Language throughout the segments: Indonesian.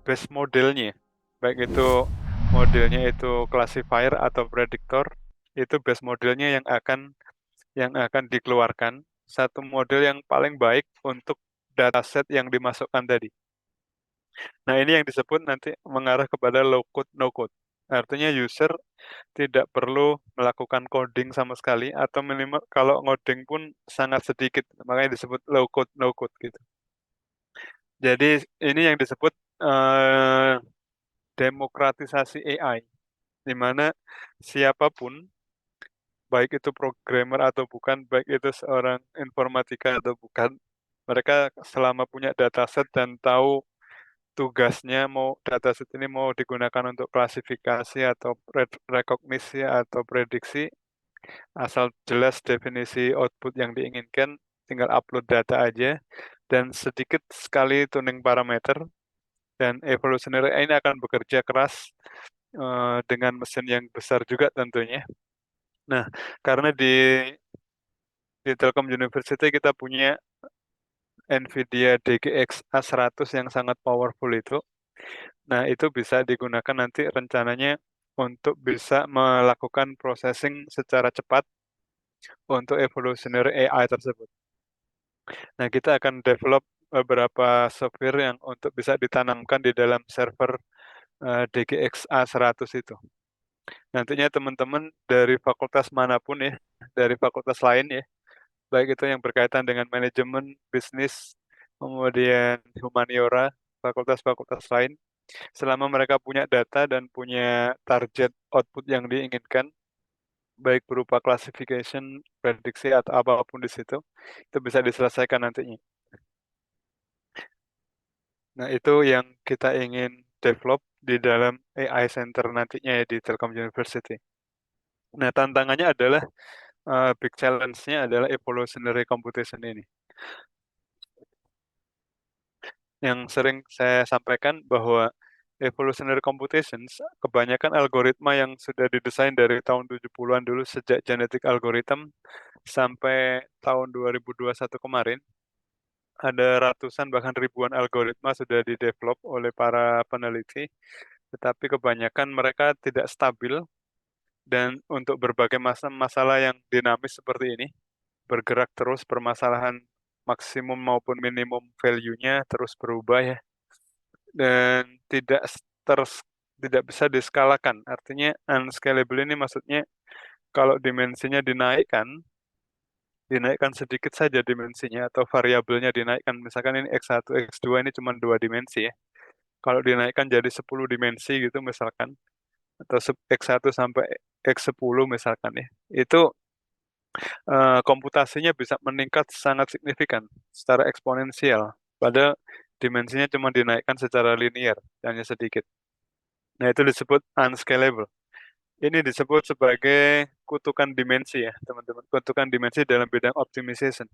base modelnya. Baik itu modelnya itu classifier atau predictor, itu base modelnya yang akan dikeluarkan satu model yang paling baik untuk dataset yang dimasukkan tadi. Nah, ini yang disebut nanti mengarah kepada low code, no code. Artinya user tidak perlu melakukan coding sama sekali atau minimal kalau ngoding pun sangat sedikit. Makanya disebut low code, no code gitu. Jadi ini yang disebut eh, demokratisasi AI, di mana siapapun, baik itu programmer atau bukan, baik itu seorang informatika atau bukan, mereka selama punya dataset dan tahu tugasnya mau dataset ini mau digunakan untuk klasifikasi atau rekognisi atau prediksi, asal jelas definisi output yang diinginkan, tinggal upload data aja, dan sedikit sekali tuning parameter, dan evolutionary AI ini akan bekerja keras dengan mesin yang besar juga tentunya. Nah, karena di Telkom University kita punya NVIDIA DGX A100 yang sangat powerful itu. Nah, itu bisa digunakan nanti rencananya untuk bisa melakukan processing secara cepat untuk evolutionary AI tersebut. Nah, kita akan develop beberapa software yang untuk bisa ditanamkan di dalam server DGX A100 itu. Nantinya teman-teman dari fakultas manapun ya, dari fakultas lain ya, baik itu yang berkaitan dengan manajemen, bisnis, kemudian humaniora, fakultas-fakultas lain, selama mereka punya data dan punya target output yang diinginkan, baik berupa classification, prediksi, atau apapun di situ, itu bisa diselesaikan nantinya. Nah, itu yang kita ingin develop di dalam AI Center nantinya ya di Telkom University. Nah, tantangannya adalah, big challenge-nya adalah evolutionary computation ini. Yang sering saya sampaikan bahwa evolutionary computations kebanyakan algoritma yang sudah didesain dari tahun 70-an dulu sejak genetic algorithm sampai tahun 2021 kemarin, ada ratusan bahkan ribuan algoritma sudah didevelop oleh para peneliti, tetapi kebanyakan mereka tidak stabil dan untuk berbagai masalah yang dinamis seperti ini, bergerak terus, permasalahan maksimum maupun minimum value-nya terus berubah ya, dan tidak bisa diskalakan. Artinya unscalable ini maksudnya kalau dimensinya dinaikkan sedikit saja dimensinya atau variabelnya dinaikkan. Misalkan ini X1, X2 ini cuma 2 dimensi ya. Kalau dinaikkan jadi 10 dimensi gitu misalkan, atau X1 sampai X10 misalkan ya, itu komputasinya bisa meningkat sangat signifikan secara eksponensial. Padahal dimensinya cuma dinaikkan secara linear, hanya sedikit. Nah, itu disebut unscalable. Ini disebut sebagai kutukan dimensi ya, teman-teman. Kutukan dimensi dalam bidang optimization.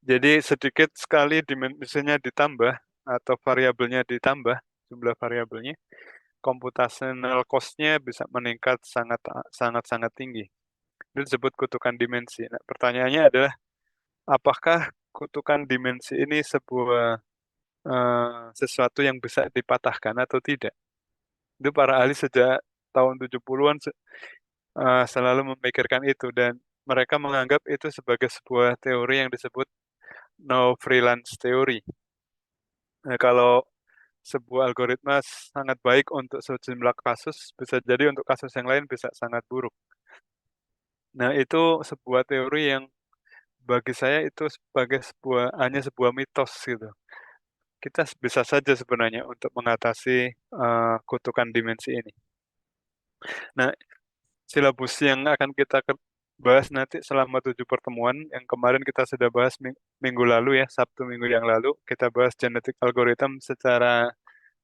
Jadi sedikit sekali dimensinya ditambah atau variabelnya ditambah, jumlah variabelnya, computational cost-nya bisa meningkat sangat sangat sangat tinggi. Itu disebut kutukan dimensi. Nah, pertanyaannya adalah apakah kutukan dimensi ini sebuah sesuatu yang bisa dipatahkan atau tidak? Itu para ahli sejak tahun 70-an selalu memikirkan itu, dan mereka menganggap itu sebagai sebuah teori yang disebut no freelance theory. Nah, kalau sebuah algoritma sangat baik untuk sejumlah kasus, bisa jadi untuk kasus yang lain bisa sangat buruk. Nah, itu sebuah teori yang bagi saya itu sebagai hanya sebuah mitos gitu. Kita bisa saja sebenarnya untuk mengatasi kutukan dimensi ini. Nah, silabus yang akan kita bahas nanti selama 7 pertemuan, yang kemarin kita sudah bahas minggu lalu ya, Sabtu minggu yang lalu, kita bahas genetic algorithm secara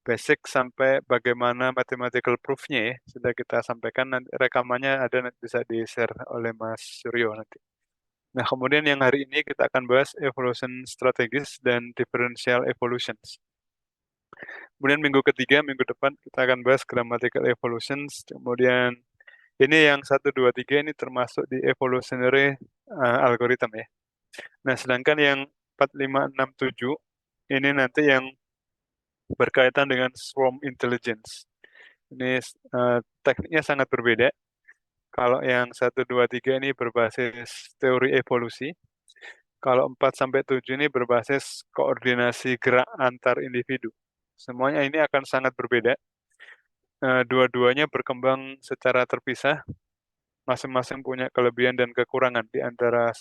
basic sampai bagaimana mathematical proof-nya ya, sudah kita sampaikan, nanti rekamannya ada, nanti bisa di-share oleh Mas Suryo nanti. Nah, kemudian yang hari ini kita akan bahas evolution strategis dan differential evolutions. Kemudian minggu ketiga, minggu depan kita akan bahas grammatical evolutions. Kemudian ini yang 1, 2, 3 ini termasuk di evolutionary algorithm ya. Nah, sedangkan yang 4, 5, 6, 7 ini nanti yang berkaitan dengan swarm intelligence. Ini tekniknya sangat berbeda. Kalau yang 1, 2, 3 ini berbasis teori evolusi. Kalau 4 sampai 7 ini berbasis koordinasi gerak antar individu. Semuanya ini akan sangat berbeda. Dua-duanya berkembang secara terpisah, masing-masing punya kelebihan dan kekurangan di antara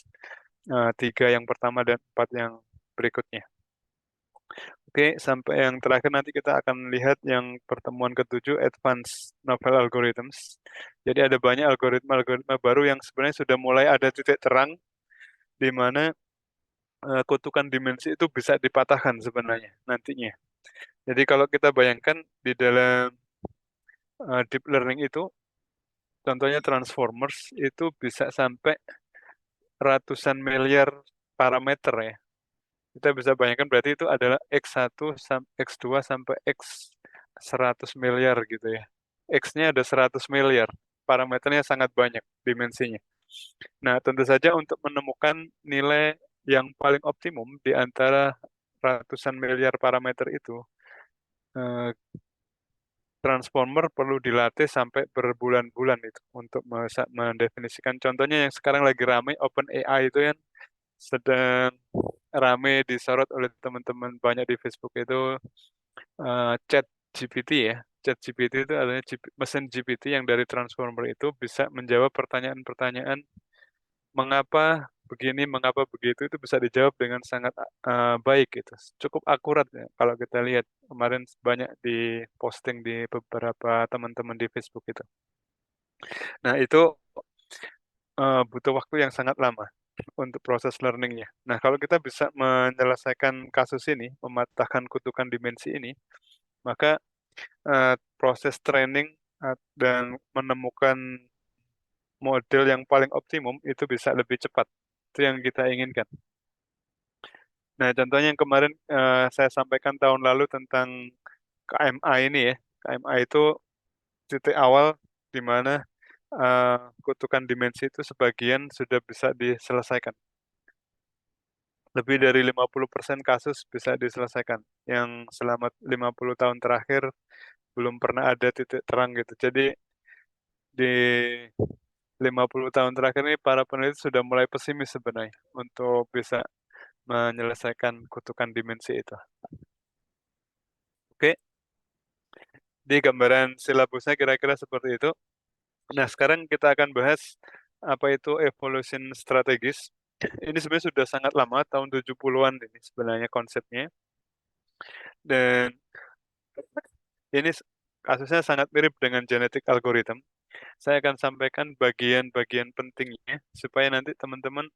3 yang pertama dan 4 yang berikutnya. Oke, sampai yang terakhir nanti kita akan lihat yang pertemuan ketujuh, Advanced Novel Algorithms. Jadi ada banyak algoritma-algoritma baru yang sebenarnya sudah mulai ada titik terang di mana kutukan dimensi itu bisa dipatahkan sebenarnya nantinya. Jadi kalau kita bayangkan di dalam deep learning itu, contohnya transformers itu bisa sampai ratusan miliar parameter ya. Kita bisa bayangkan berarti itu adalah X1, X2 sampai X 100 miliar gitu ya. X-nya ada 100 miliar. Parameternya sangat banyak dimensinya. Nah, tentu saja untuk menemukan nilai yang paling optimum di antara ratusan miliar parameter itu, eh, transformer perlu dilatih sampai berbulan-bulan itu untuk mendefinisikan. Contohnya yang sekarang lagi ramai OpenAI itu yang sedang ramai disorot oleh teman-teman banyak di Facebook itu Chat GPT ya. Chat GPT itu adalah mesin GPT yang dari transformer itu bisa menjawab pertanyaan-pertanyaan mengapa begini, mengapa begitu itu bisa dijawab dengan sangat baik gitu. Cukup akurat ya kalau kita lihat kemarin banyak di posting di beberapa teman-teman di Facebook itu. Nah, itu butuh waktu yang sangat lama untuk proses learningnya. Nah, kalau kita bisa menyelesaikan kasus ini, mematahkan kutukan dimensi ini, maka proses training dan menemukan model yang paling optimum itu bisa lebih cepat. Itu yang kita inginkan. Nah, contohnya yang kemarin saya sampaikan tahun lalu tentang KMA ini ya. KMA itu titik awal di mana kutukan dimensi itu sebagian sudah bisa diselesaikan. Lebih dari 50% kasus bisa diselesaikan. Yang selama 50 tahun terakhir belum pernah ada titik terang gitu. Jadi di 50 tahun terakhir ini para peneliti sudah mulai pesimis sebenarnya untuk bisa menyelesaikan kutukan dimensi itu. Oke, di gambaran silabusnya kira-kira seperti itu. Nah, sekarang kita akan bahas apa itu evolution strategis. Ini sebenarnya sudah sangat lama, tahun 70-an ini sebenarnya konsepnya. Dan ini kasusnya sangat mirip dengan genetic algorithm. Saya akan sampaikan bagian-bagian pentingnya supaya nanti teman-teman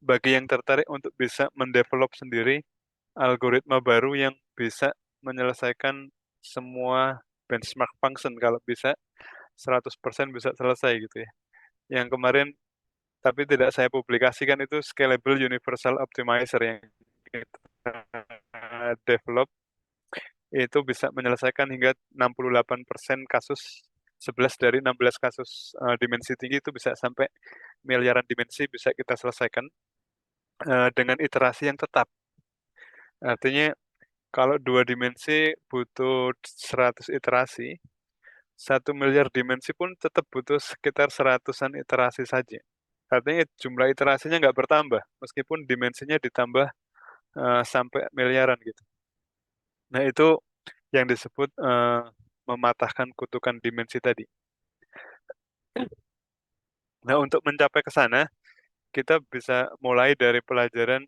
bagi yang tertarik untuk bisa mendevelop sendiri algoritma baru yang bisa menyelesaikan semua benchmark function kalau bisa 100% bisa selesai gitu ya. Yang kemarin tapi tidak saya publikasikan itu Scalable Universal Optimizer yang kita develop itu bisa menyelesaikan hingga 68% kasus 11 dari 16 kasus dimensi tinggi itu bisa sampai miliaran dimensi bisa kita selesaikan dengan iterasi yang tetap. Artinya kalau 2 dimensi butuh 100 iterasi, 1 miliar dimensi pun tetap butuh sekitar 100-an iterasi saja. Artinya jumlah iterasinya nggak bertambah, meskipun dimensinya ditambah sampai miliaran gitu. Nah, itu yang disebut mematahkan kutukan dimensi tadi. Nah, untuk mencapai ke sana, kita bisa mulai dari pelajaran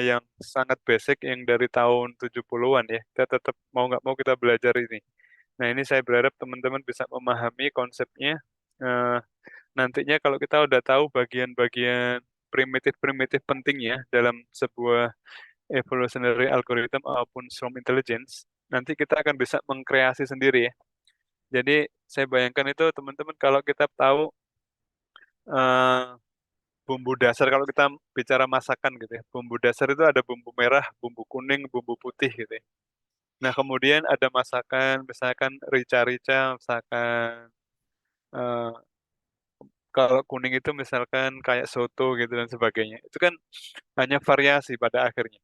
yang sangat basic yang dari tahun 70-an ya. Kita tetap mau nggak mau kita belajar ini. Nah, ini saya berharap teman-teman bisa memahami konsepnya. Eh, Nantinya kalau kita udah tahu bagian-bagian primitif-primitif pentingnya dalam sebuah evolutionary algorithm maupun swarm intelligence, nanti kita akan bisa mengkreasi sendiri ya. Jadi saya bayangkan itu teman-teman kalau kita tahu eh, bumbu dasar kalau kita bicara masakan gitu ya, bumbu dasar itu ada bumbu merah, bumbu kuning, bumbu putih gitu ya. Nah, kemudian ada masakan misalkan rica-rica, misalkan eh, kalau kuning itu misalkan kayak soto gitu dan sebagainya. Itu kan hanya variasi pada akhirnya.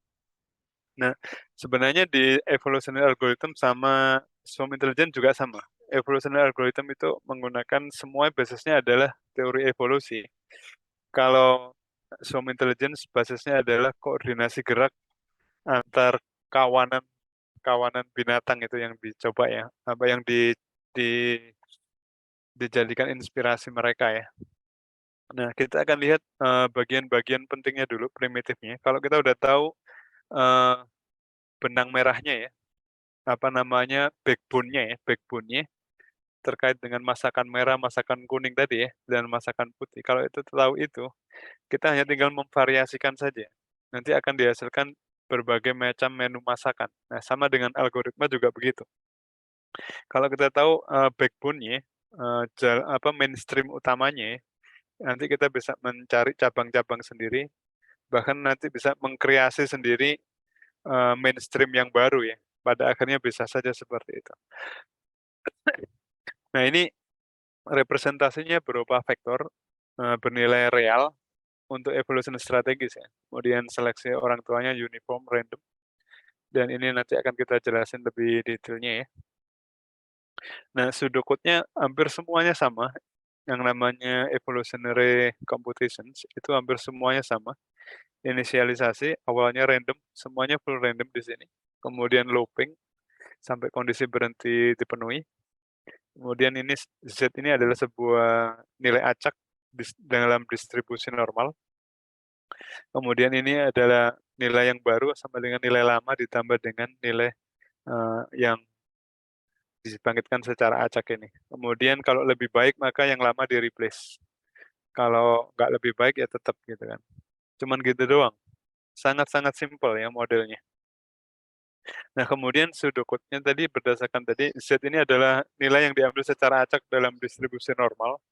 Nah, sebenarnya di evolutionary algorithm sama swarm intelligence juga sama. Evolutionary algorithm itu menggunakan semua basisnya adalah teori evolusi. Kalau swarm intelligence basisnya adalah koordinasi gerak antar kawanan kawanan binatang itu yang dicoba ya, apa yang di dijadikan inspirasi mereka ya. Nah, kita akan lihat bagian-bagian pentingnya dulu, primitifnya. Kalau kita udah tahu eh, benang merahnya ya, apa namanya backbone-nya ya, backbone-nya terkait dengan masakan merah, masakan kuning tadi ya, dan masakan putih. Kalau itu tahu itu, kita hanya tinggal memvariasikan saja. Nanti akan dihasilkan berbagai macam menu masakan. Nah, sama dengan algoritma juga begitu. Kalau kita tahu backbone-nya, apa mainstream utamanya ya, nanti kita bisa mencari cabang-cabang sendiri, bahkan nanti bisa mengkreasi sendiri mainstream yang baru ya. Pada akhirnya bisa saja seperti itu. Nah, ini representasinya berupa vektor bernilai real untuk evolution strategis ya. Kemudian seleksi orang tuanya uniform random dan ini nanti akan kita jelasin lebih detailnya ya. Nah, pseudocode-nya hampir semuanya sama. Yang namanya evolutionary computations itu hampir semuanya sama. Inisialisasi awalnya random, semuanya full random di sini. Kemudian looping sampai kondisi berhenti dipenuhi. Kemudian ini Z ini adalah sebuah nilai acak dalam distribusi normal. Kemudian ini adalah nilai yang baru sama dengan nilai lama ditambah dengan nilai yang dibangkitkan secara acak ini. Kemudian kalau lebih baik maka yang lama di replace. Kalau nggak lebih baik ya tetap gitu kan. Cuman gitu doang. Sangat-sangat simpel ya modelnya. Nah, kemudian pseudocode-nya tadi berdasarkan tadi Z ini adalah nilai yang diambil secara acak dalam distribusi normal.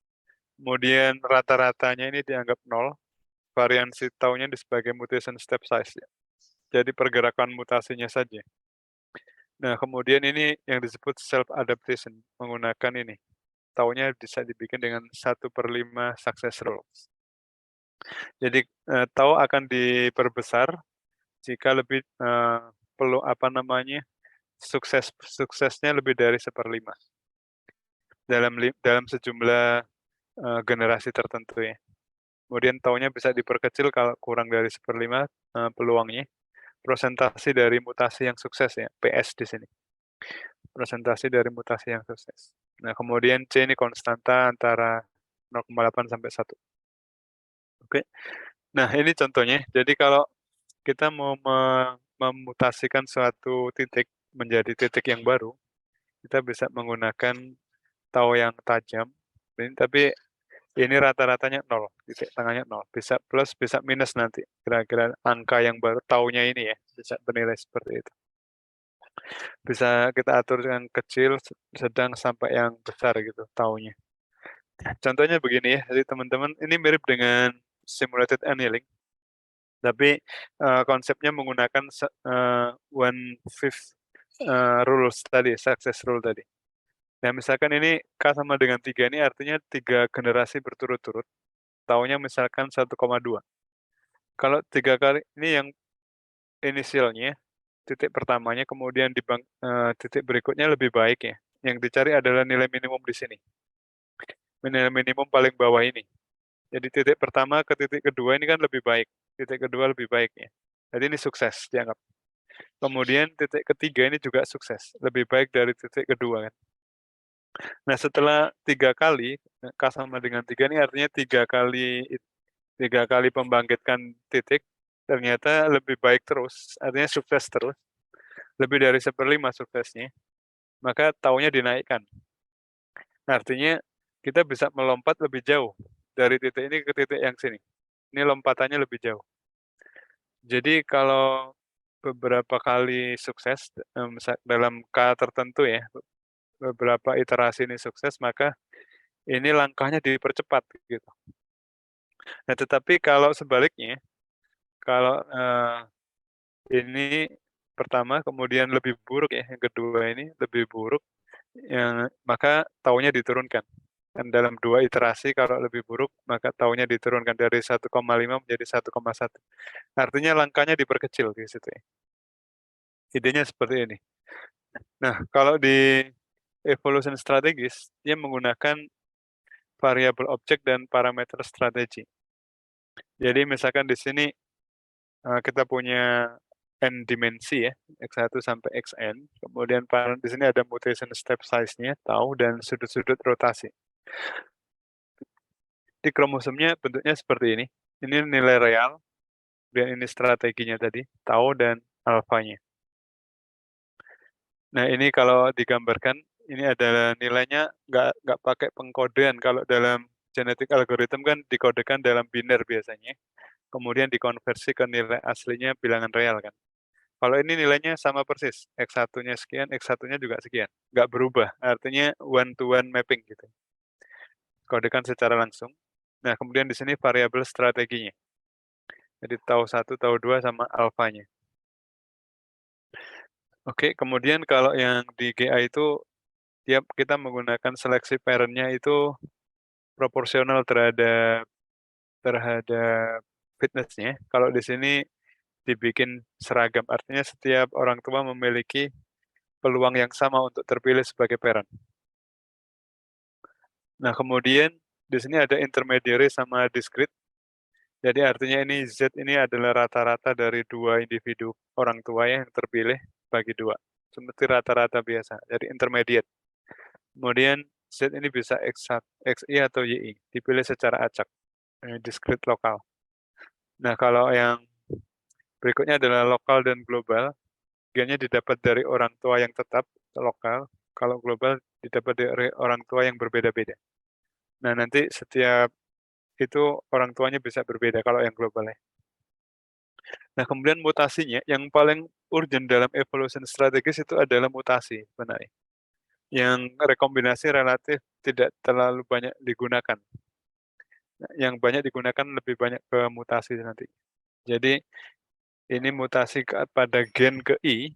Kemudian rata-ratanya ini dianggap 0. Variansi taunya sebagai mutation step size ya. Jadi pergerakan mutasinya saja. Nah, kemudian ini yang disebut self adaptation menggunakan ini. Taunya bisa dibikin dengan 1/5 success rule. Jadi tau akan diperbesar jika lebih perlu apa namanya suksesnya lebih dari 1/5 dalam sejumlah generasi tertentu ya. Kemudian taunya bisa diperkecil kalau kurang dari 1/5 peluangnya. Prosentasi dari mutasi yang sukses ya, PS di sini. Presentasi dari mutasi yang sukses. Nah, kemudian C ini konstanta antara 0,8 sampai 1. Oke. Nah, ini contohnya. Jadi kalau kita mau memutasikan suatu titik menjadi titik yang baru, kita bisa menggunakan tau yang tajam. Tapi ini rata-ratanya 0, titik tengahnya 0. Bisa plus, bisa minus nanti. Kira-kira angka yang baru taunya ini ya, bisa bernilai seperti itu. Bisa kita atur yang kecil, sedang, sampai yang besar gitu taunya. Contohnya begini ya, jadi teman-teman ini mirip dengan simulated annealing, tapi konsepnya menggunakan 1/5 rules tadi, success rule tadi. Nah, misalkan ini K sama dengan 3 ini artinya 3 generasi berturut-turut, taunya misalkan 1,2. Kalau 3 kali ini yang inisialnya, titik pertamanya, kemudian titik berikutnya lebih baik ya. Yang dicari adalah nilai minimum di sini. Nilai minimum paling bawah ini. Jadi titik pertama ke titik kedua ini kan lebih baik. Titik kedua lebih baik ya. Jadi ini sukses dianggap. Kemudian titik ketiga ini juga sukses. Lebih baik dari titik kedua kan. Nah, setelah 3 kali, K sama dengan 3 ini artinya 3 kali pembangkitkan titik, ternyata lebih baik terus, artinya sukses terus. Lebih dari 1/5 suksesnya, maka taunya dinaikkan. Artinya kita bisa melompat lebih jauh dari titik ini ke titik yang sini. Ini lompatannya lebih jauh. Jadi kalau beberapa kali sukses dalam K tertentu ya, beberapa iterasi ini sukses, maka ini langkahnya dipercepat gitu. Nah, tetapi kalau sebaliknya, kalau ini pertama, kemudian lebih buruk ya, yang kedua ini lebih buruk, maka taunya diturunkan. Dan dalam 2 iterasi kalau lebih buruk, maka taunya diturunkan dari 1,5 menjadi 1,1. Artinya langkahnya diperkecil di situ ya. Idenya seperti ini. Nah, kalau di evolution strategis, dia menggunakan variabel objek dan parameter strategi. Jadi misalkan di sini kita punya n dimensi ya, x1 sampai xn. Kemudian di sini ada mutation step size-nya, tau, dan sudut-sudut rotasi. Di kromosomnya bentuknya seperti ini. Ini nilai real, dan ini strateginya tadi, tau dan alfanya. Nah, ini kalau digambarkan, ini adalah nilainya nggak pakai pengkodean. Kalau dalam genetic algorithm kan dikodekan dalam biner biasanya. Kemudian dikonversi ke nilai aslinya bilangan real kan. Kalau ini nilainya sama persis, X1-nya sekian, X1-nya juga sekian. Nggak berubah, artinya one-to-one mapping gitu. Kodekan secara langsung. Nah, kemudian di sini variabel strateginya. Jadi tau 1, tau 2 sama alfanya. Oke, kemudian kalau yang di GA itu kita menggunakan seleksi parent-nya itu proporsional terhadap fitness-nya. Kalau di sini dibikin seragam, artinya setiap orang tua memiliki peluang yang sama untuk terpilih sebagai parent. Nah, kemudian di sini ada intermediary sama discrete. Jadi artinya ini Z ini adalah rata-rata dari dua individu orang tua yang terpilih bagi dua. Seperti rata-rata biasa, jadi intermediate. Kemudian Z ini bisa XI atau YI, dipilih secara acak, discrete lokal. Nah, kalau yang berikutnya adalah lokal dan global, gennya didapat dari orang tua yang tetap lokal, kalau global didapat dari orang tua yang berbeda-beda. Nah, nanti setiap itu orang tuanya bisa berbeda kalau yang global ya. Nah, kemudian mutasinya yang paling urgent dalam evolution strategis itu adalah mutasi sebenarnya. Yang rekombinasi relatif tidak terlalu banyak digunakan. Yang banyak digunakan lebih banyak ke mutasi nanti. Jadi ini mutasi pada gen ke I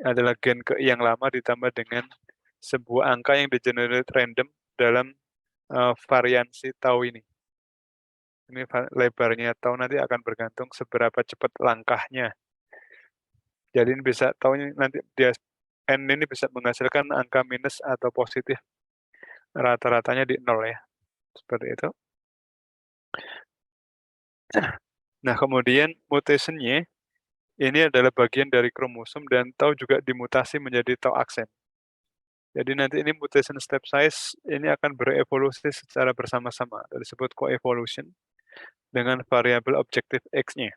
adalah gen ke I yang lama ditambah dengan sebuah angka yang di-generate random dalam variansi tau ini. Ini lebarnya tau nanti akan bergantung seberapa cepat langkahnya. Jadi ini bisa tahu nanti dia n ini bisa menghasilkan angka minus atau positif. Rata-ratanya di 0 ya. Seperti itu. Nah, kemudian mutationnya ini adalah bagian dari kromosom dan tau juga dimutasi menjadi tau aksen. Jadi nanti ini mutation step size ini akan berevolusi secara bersama-sama. Disebut coevolution dengan variabel objektif X-nya.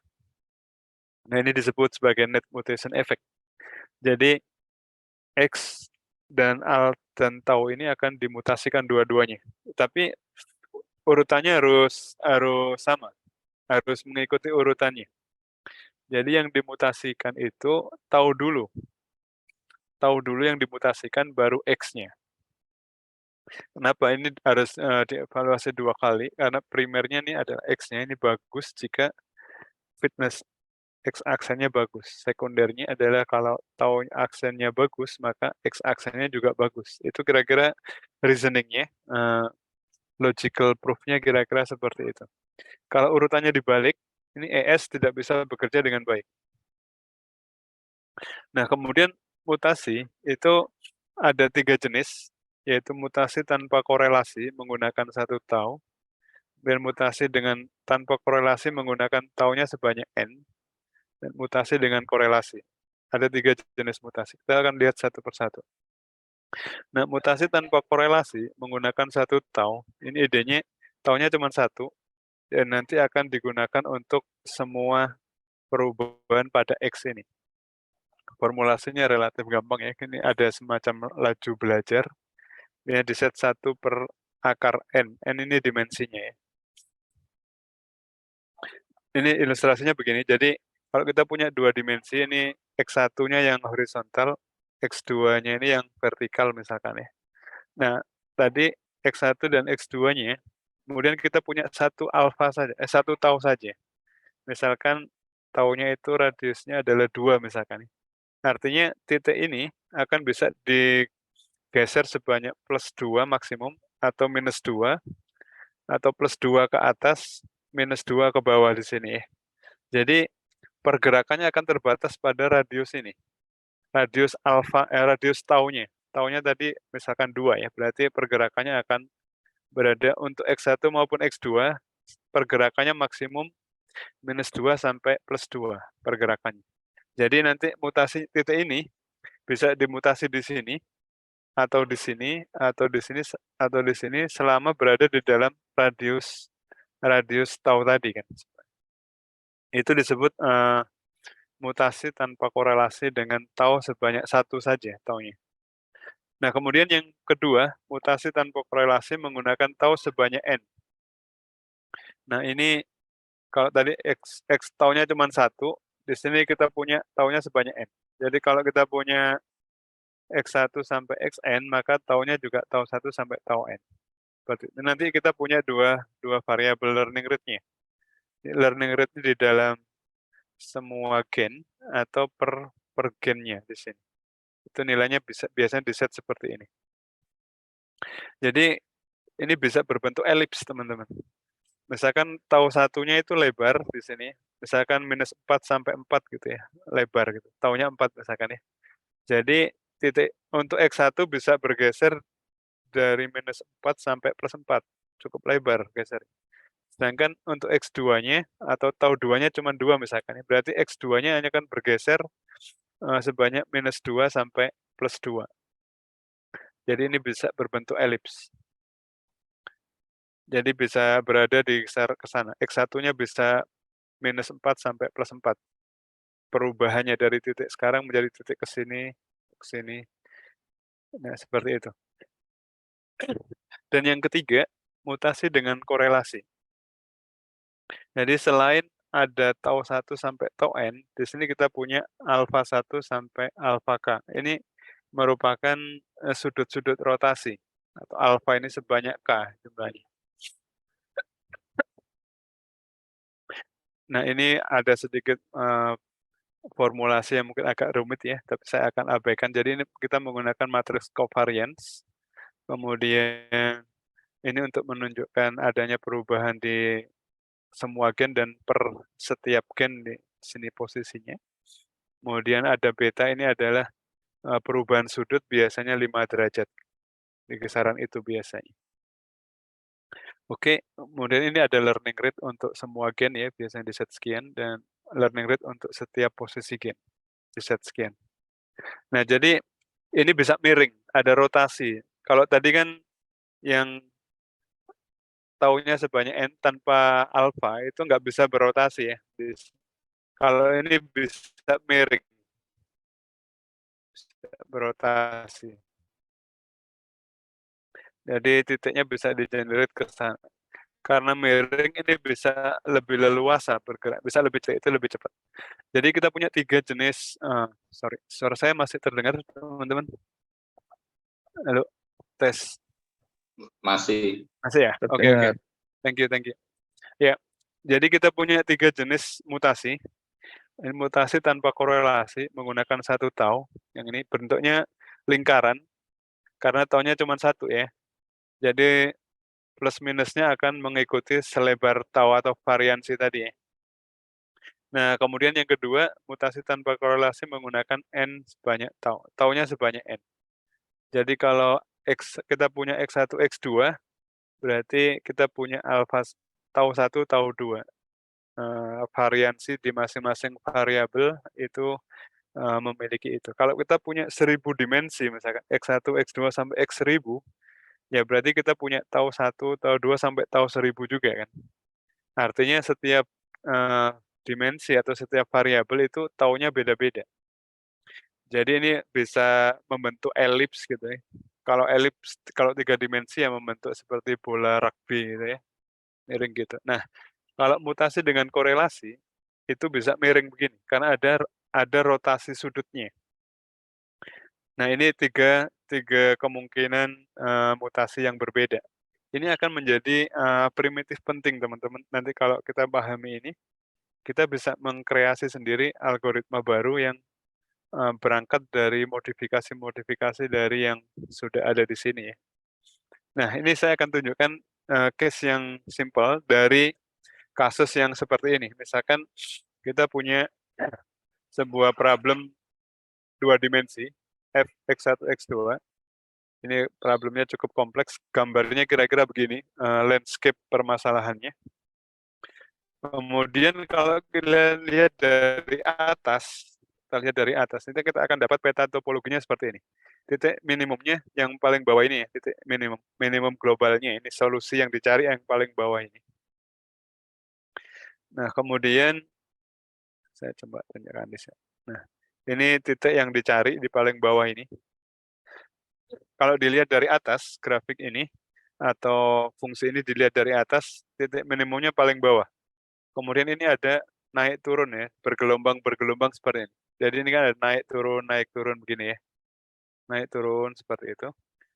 Nah, ini disebut sebagai net mutation effect. Jadi X dan alt dan tau ini akan dimutasikan dua-duanya. Tapi urutannya harus sama, harus mengikuti urutannya. Jadi yang dimutasikan itu tau dulu yang dimutasikan baru X-nya. Kenapa ini harus dievaluasi 2 kali? Karena primernya ini adalah X-nya ini bagus jika fitness X aksennya bagus. Sekundernya adalah kalau tau aksennya bagus, maka X aksennya juga bagus. Itu kira-kira reasoningnya, logical proof-nya kira-kira seperti itu. Kalau urutannya dibalik, ini ES tidak bisa bekerja dengan baik. Nah, kemudian mutasi itu ada 3 jenis, yaitu mutasi tanpa korelasi menggunakan 1 tau, dan mutasi dengan tanpa korelasi menggunakan taunya sebanyak N, dan mutasi dengan korelasi. Ada 3 jenis mutasi. Kita akan lihat satu persatu. Nah, mutasi tanpa korelasi menggunakan 1 tau, ini idenya taunya cuma 1, dan nanti akan digunakan untuk semua perubahan pada X ini. Formulasinya relatif gampang ya, ini ada semacam laju belajar, ini di set 1 per akar N ini dimensinya ya. Ini ilustrasinya begini, jadi kalau kita punya 2 dimensi, ini X1-nya yang horizontal, X2-nya ini yang vertikal misalkan ya. Nah, tadi X1 dan X2-nya, kemudian kita punya 1 alfa saja, 1 tau saja. Misalkan taunya itu radiusnya adalah 2 misalkan. Artinya titik ini akan bisa digeser sebanyak +2 maksimum, atau -2, atau +2 ke atas, -2 ke bawah di sini ya. Jadi pergerakannya akan terbatas pada radius ini. Radius radius taunya. Taunya tadi misalkan 2 ya, berarti pergerakannya akan berada untuk X1 maupun X2, pergerakannya maksimum -2 sampai +2 pergerakannya. Jadi nanti mutasi titik ini bisa dimutasi di sini, atau di sini, atau di sini, atau di sini selama berada di dalam radius tau tadi kan. Itu disebut mutasi tanpa korelasi dengan tau sebanyak 1 saja taunya. Nah, kemudian yang kedua, mutasi tanpa korelasi menggunakan tau sebanyak n. Nah, ini kalau tadi x taunya cuma 1, di sini kita punya taunya sebanyak n. Jadi kalau kita punya x1 sampai xn, maka taunya juga tau 1 sampai tau n. Berarti nanti kita punya dua variabel learning rate-nya. Learning rate di dalam semua gen atau per gennya di sini. Itu nilainya biasanya di-set seperti ini. Jadi ini bisa berbentuk elips, teman-teman. Misalkan tau satunya itu lebar di sini, misalkan -4 sampai 4 gitu ya, lebar gitu. Taunya 4 misalkan ya. Jadi titik untuk X1 bisa bergeser dari -4 sampai +4, cukup lebar geser. Sedangkan untuk X2-nya atau tau 2-nya cuma 2 misalkan ya, berarti X2-nya hanya akan bergeser sebanyak -2 sampai +2. Jadi ini bisa berbentuk elips. Jadi bisa berada di ke sana. X1-nya bisa -4 sampai +4. Perubahannya dari titik sekarang menjadi titik ke sini, ke sini. Nah, seperti itu. Dan yang ketiga, mutasi dengan korelasi. Jadi selain ada tau 1 sampai tau n, di sini kita punya alfa 1 sampai alfa k. Ini merupakan sudut-sudut rotasi, atau alfa ini sebanyak k jumlahnya. Nah, ini ada sedikit formulasi yang mungkin agak rumit ya, tapi saya akan abaikan. Jadi ini kita menggunakan matriks covariance, kemudian ini untuk menunjukkan adanya perubahan di semua gen dan per setiap gen di sini posisinya. Kemudian ada beta, ini adalah perubahan sudut biasanya 5 derajat, di kisaran itu biasanya. Oke, kemudian ini ada learning rate untuk semua gen ya, biasanya di set sekian, dan learning rate untuk setiap posisi gen, di set sekian. Nah, jadi ini bisa miring, ada rotasi. Kalau tadi kan yang taunya sebanyak n tanpa alfa, itu nggak bisa berotasi ya. Kalau ini bisa miring, bisa berotasi. Jadi titiknya bisa di-generate ke sana. Karena miring ini bisa lebih leluasa bergerak, bisa lebih cepat, itu lebih cepat. Jadi kita punya 3 jenis, sorry, suara saya masih terdengar teman-teman? Halo, tes. Masih. Masih ya? Oke. Thank you. Ya, jadi kita punya 3 jenis mutasi. Ini mutasi tanpa korelasi menggunakan 1 tau, yang ini bentuknya lingkaran, karena taunya cuma 1 ya. Jadi plus minusnya akan mengikuti selebar tau atau variansi tadi ya. Nah, kemudian yang kedua, mutasi tanpa korelasi menggunakan n sebanyak tau. Taunya sebanyak n. Jadi kalau kita punya X1, X2, berarti kita punya alfa tau 1, tau 2. Variansi di masing-masing variabel itu memiliki itu. Kalau kita punya 1000 dimensi misalkan X1, X2 sampai X1000, ya berarti kita punya tau 1, tau 2 sampai tau 1000 juga kan. Artinya setiap dimensi atau setiap variabel itu taunya beda-beda. Jadi ini bisa membentuk elips gitu ya. Kalau elips, kalau 3 dimensi ya membentuk seperti bola rugby gitu ya, miring gitu. Nah, kalau mutasi dengan korelasi, itu bisa miring begini, karena ada rotasi sudutnya. Nah, ini tiga kemungkinan mutasi yang berbeda. Ini akan menjadi primitif penting, teman-teman. Nanti kalau kita pahami ini, kita bisa mengkreasi sendiri algoritma baru yang berangkat dari modifikasi-modifikasi dari yang sudah ada di sini ya. Nah, ini saya akan tunjukkan case yang simpel dari kasus yang seperti ini. Misalkan kita punya sebuah problem dua dimensi, f x1 x2. Ini problemnya cukup kompleks. Gambarnya kira-kira begini, landscape permasalahannya. Kemudian kalau kita lihat dari atas, itu kita akan dapat peta topologinya seperti ini. Titik minimumnya yang paling bawah ini ya, titik minimum globalnya ini, solusi yang dicari yang paling bawah ini. Nah, kemudian saya coba tunjukkan di sini. Nah, ini titik yang dicari di paling bawah ini. Kalau dilihat dari atas grafik ini atau fungsi ini dilihat dari atas, titik minimumnya paling bawah. Kemudian ini ada naik turun ya, bergelombang seperti ini. Jadi ini kan ada naik turun begini ya. Naik turun seperti itu.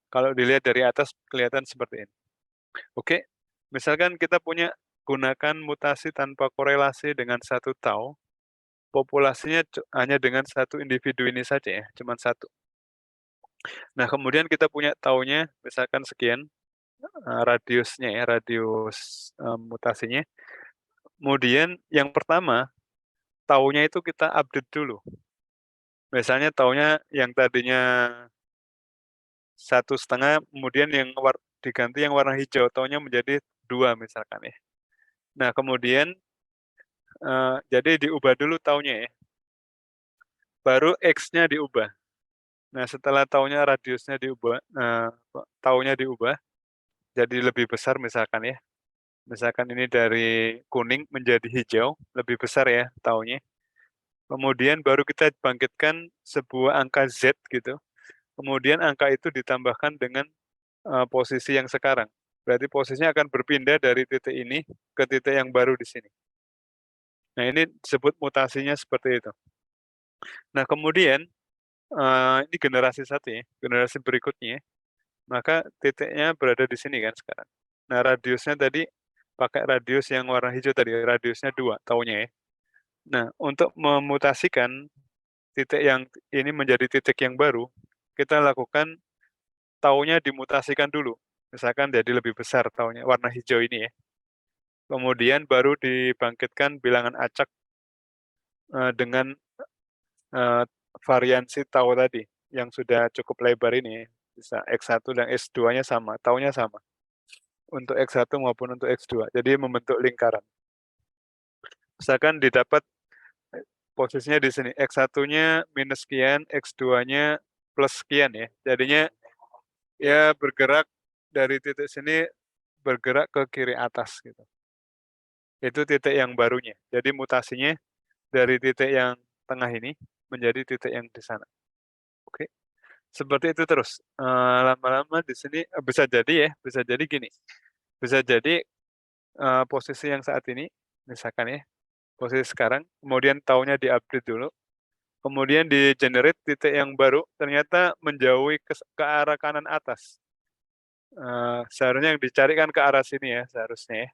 Kalau dilihat dari atas kelihatan seperti ini. Oke, misalkan kita gunakan mutasi tanpa korelasi dengan satu tau, populasinya hanya dengan satu individu ini saja ya, cuma satu. Nah, kemudian kita punya taunya misalkan sekian, radiusnya ya, radius mutasinya. Kemudian yang pertama, taunya itu kita update dulu. Misalnya taunya yang tadinya 1,5, kemudian yang diganti yang warna hijau, taunya menjadi 2 misalkan ya. Nah, kemudian jadi diubah dulu taunya ya, baru X-nya diubah. Nah, setelah taunya radiusnya diubah, taunya diubah, jadi lebih besar misalkan ya. Misalkan ini dari kuning menjadi hijau, lebih besar ya taunya. Kemudian baru kita bangkitkan sebuah angka Z gitu. Kemudian angka itu ditambahkan dengan posisi yang sekarang. Berarti posisinya akan berpindah dari titik ini ke titik yang baru di sini. Nah, ini disebut mutasinya seperti itu. Nah, kemudian ini generasi satu ya, generasi berikutnya, maka titiknya berada di sini kan sekarang. Nah, radiusnya tadi pakai radius yang warna hijau tadi, radiusnya 2 taunya ya. Nah, untuk memutasikan titik yang ini menjadi titik yang baru, kita lakukan taunya dimutasikan dulu. Misalkan jadi lebih besar taunya, warna hijau ini ya. Kemudian baru dibangkitkan bilangan acak dengan variansi tau tadi yang sudah cukup lebar ini, bisa X1 dan X2-nya sama, taunya sama untuk X1 maupun untuk X2. Jadi membentuk lingkaran. Misalkan didapat posisinya di sini, X1-nya minus sekian, X2-nya plus sekian ya. Jadinya ya bergerak dari titik sini bergerak ke kiri atas gitu. Itu titik yang barunya. Jadi mutasinya dari titik yang tengah ini menjadi titik yang di sana. Oke. Seperti itu terus. Lama-lama di sini bisa jadi ya, bisa jadi gini. Bisa jadi posisi yang saat ini misalkan ya, posisi sekarang, kemudian tahunnya di-update dulu, kemudian di-generate titik yang baru ternyata menjauhi ke arah kanan atas. Seharusnya yang dicari kan ke arah sini ya seharusnya ya.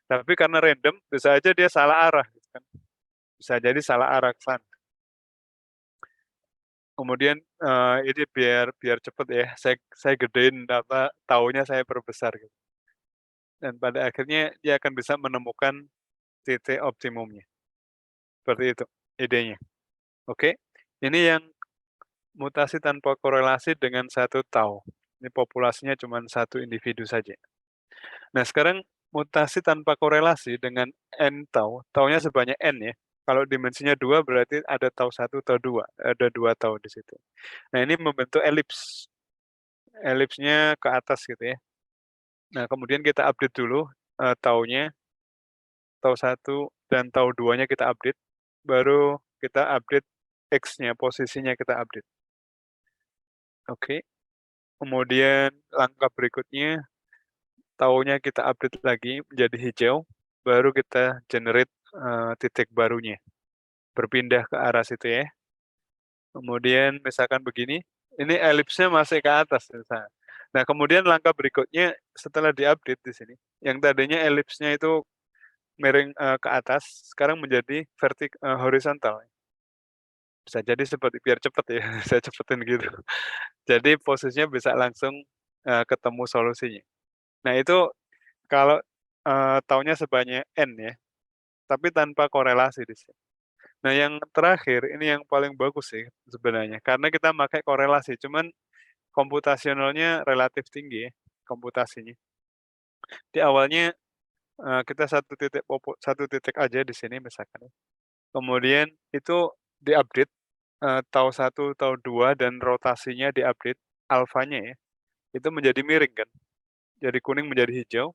Tapi karena random bisa aja dia salah arah gitu kan. Bisa jadi salah arah ke sana. Kemudian ini biar cepet ya, saya gedein taunya saya perbesar gitu. Dan pada akhirnya dia akan bisa menemukan titik optimumnya. Seperti itu idenya. Oke, ini yang mutasi tanpa korelasi dengan satu tau. Ini populasinya cuma satu individu saja. Nah, sekarang mutasi tanpa korelasi dengan n tau, taunya sebanyak n ya. Kalau dimensinya 2 berarti ada tau 1, tau 2, ada 2 tau di situ. Nah, ini membentuk elips. Elipsnya ke atas gitu ya. Nah, kemudian kita update dulu taunya, tau 1 dan tau 2-nya kita update, baru kita update X-nya, posisinya kita update. Oke. Kemudian langkah berikutnya, taunya kita update lagi menjadi hijau, baru kita generate titik barunya. Berpindah ke arah situ ya. Kemudian misalkan begini, ini elipsnya masih ke atas misalnya. Nah, kemudian langkah berikutnya setelah diupdate di sini, yang tadinya elipsnya itu miring ke atas, sekarang menjadi horizontal. Bisa jadi seperti biar cepet ya, saya cepetin gitu. Jadi posisinya bisa langsung ketemu solusinya. Nah, itu kalau taunya sebanyak n ya, tapi tanpa korelasi di sini. Nah, yang terakhir ini yang paling bagus sih sebenarnya, karena kita pakai korelasi, cuman komputasionalnya relatif tinggi ya, komputasinya. Di awalnya, kita satu titik aja di sini misalkan ya, kemudian itu di-update, tau 1, tau 2 dan rotasinya di-update, alfanya ya, itu menjadi miring kan, dari kuning menjadi hijau,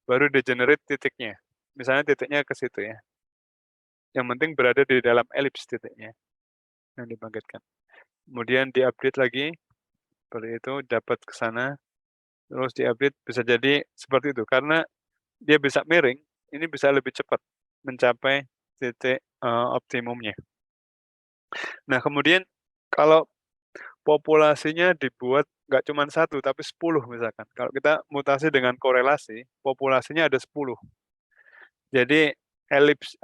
baru di-generate titiknya. Misalnya titiknya ke situ ya, yang penting berada di dalam elips titiknya yang dibangkitkan. Kemudian di-update lagi, seperti itu, dapat ke sana, terus di-update bisa jadi seperti itu. Karena dia bisa miring, ini bisa lebih cepat mencapai titik, optimumnya. Nah, kemudian kalau populasinya dibuat nggak cuma satu tapi 10 misalkan. Kalau kita mutasi dengan korelasi, populasinya ada 10. Jadi elips,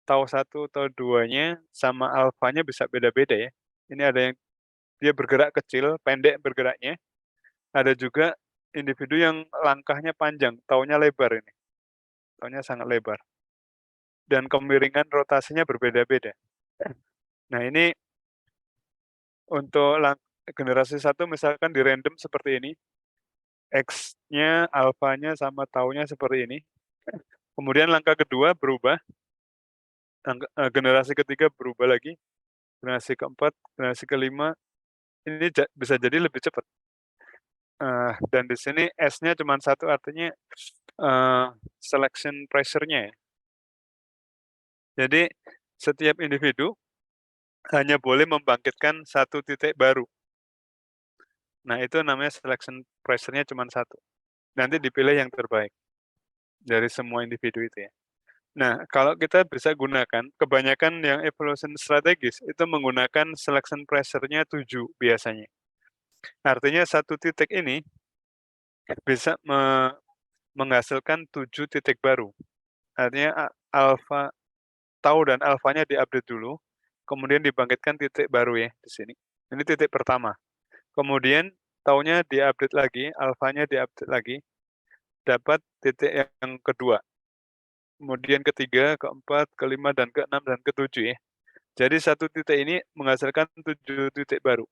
tau 1, tau 2-nya sama alfanya bisa beda-beda ya. Ini ada yang dia bergerak kecil, pendek bergeraknya, ada juga individu yang langkahnya panjang, taunya lebar ini, taunya sangat lebar, dan kemiringan rotasinya berbeda-beda. Nah, ini untuk generasi 1 misalkan di-random seperti ini, X-nya, alfanya, sama taunya seperti ini. Kemudian langkah kedua berubah, generasi ketiga berubah lagi, generasi keempat, generasi kelima, ini bisa jadi lebih cepat. Dan di sini S-nya cuma satu, artinya, selection pressure-nya ya. Jadi setiap individu hanya boleh membangkitkan satu titik baru. Nah, itu namanya selection pressure-nya cuma satu. Nanti dipilih yang terbaik dari semua individu itu ya. Nah, kalau kita bisa gunakan, kebanyakan yang evolution strategis itu menggunakan selection pressure-nya 7 biasanya. Artinya satu titik ini bisa menghasilkan 7 titik baru. Artinya alfa tau dan alfanya di-update dulu, kemudian dibangkitkan titik baru ya di sini. Ini titik pertama. Kemudian taunya di-update lagi, alfanya di-update lagi, dapat titik yang kedua. Kemudian ketiga, keempat, kelima, dan keenam, dan ketujuh ya. Jadi satu titik ini menghasilkan 7 titik baru.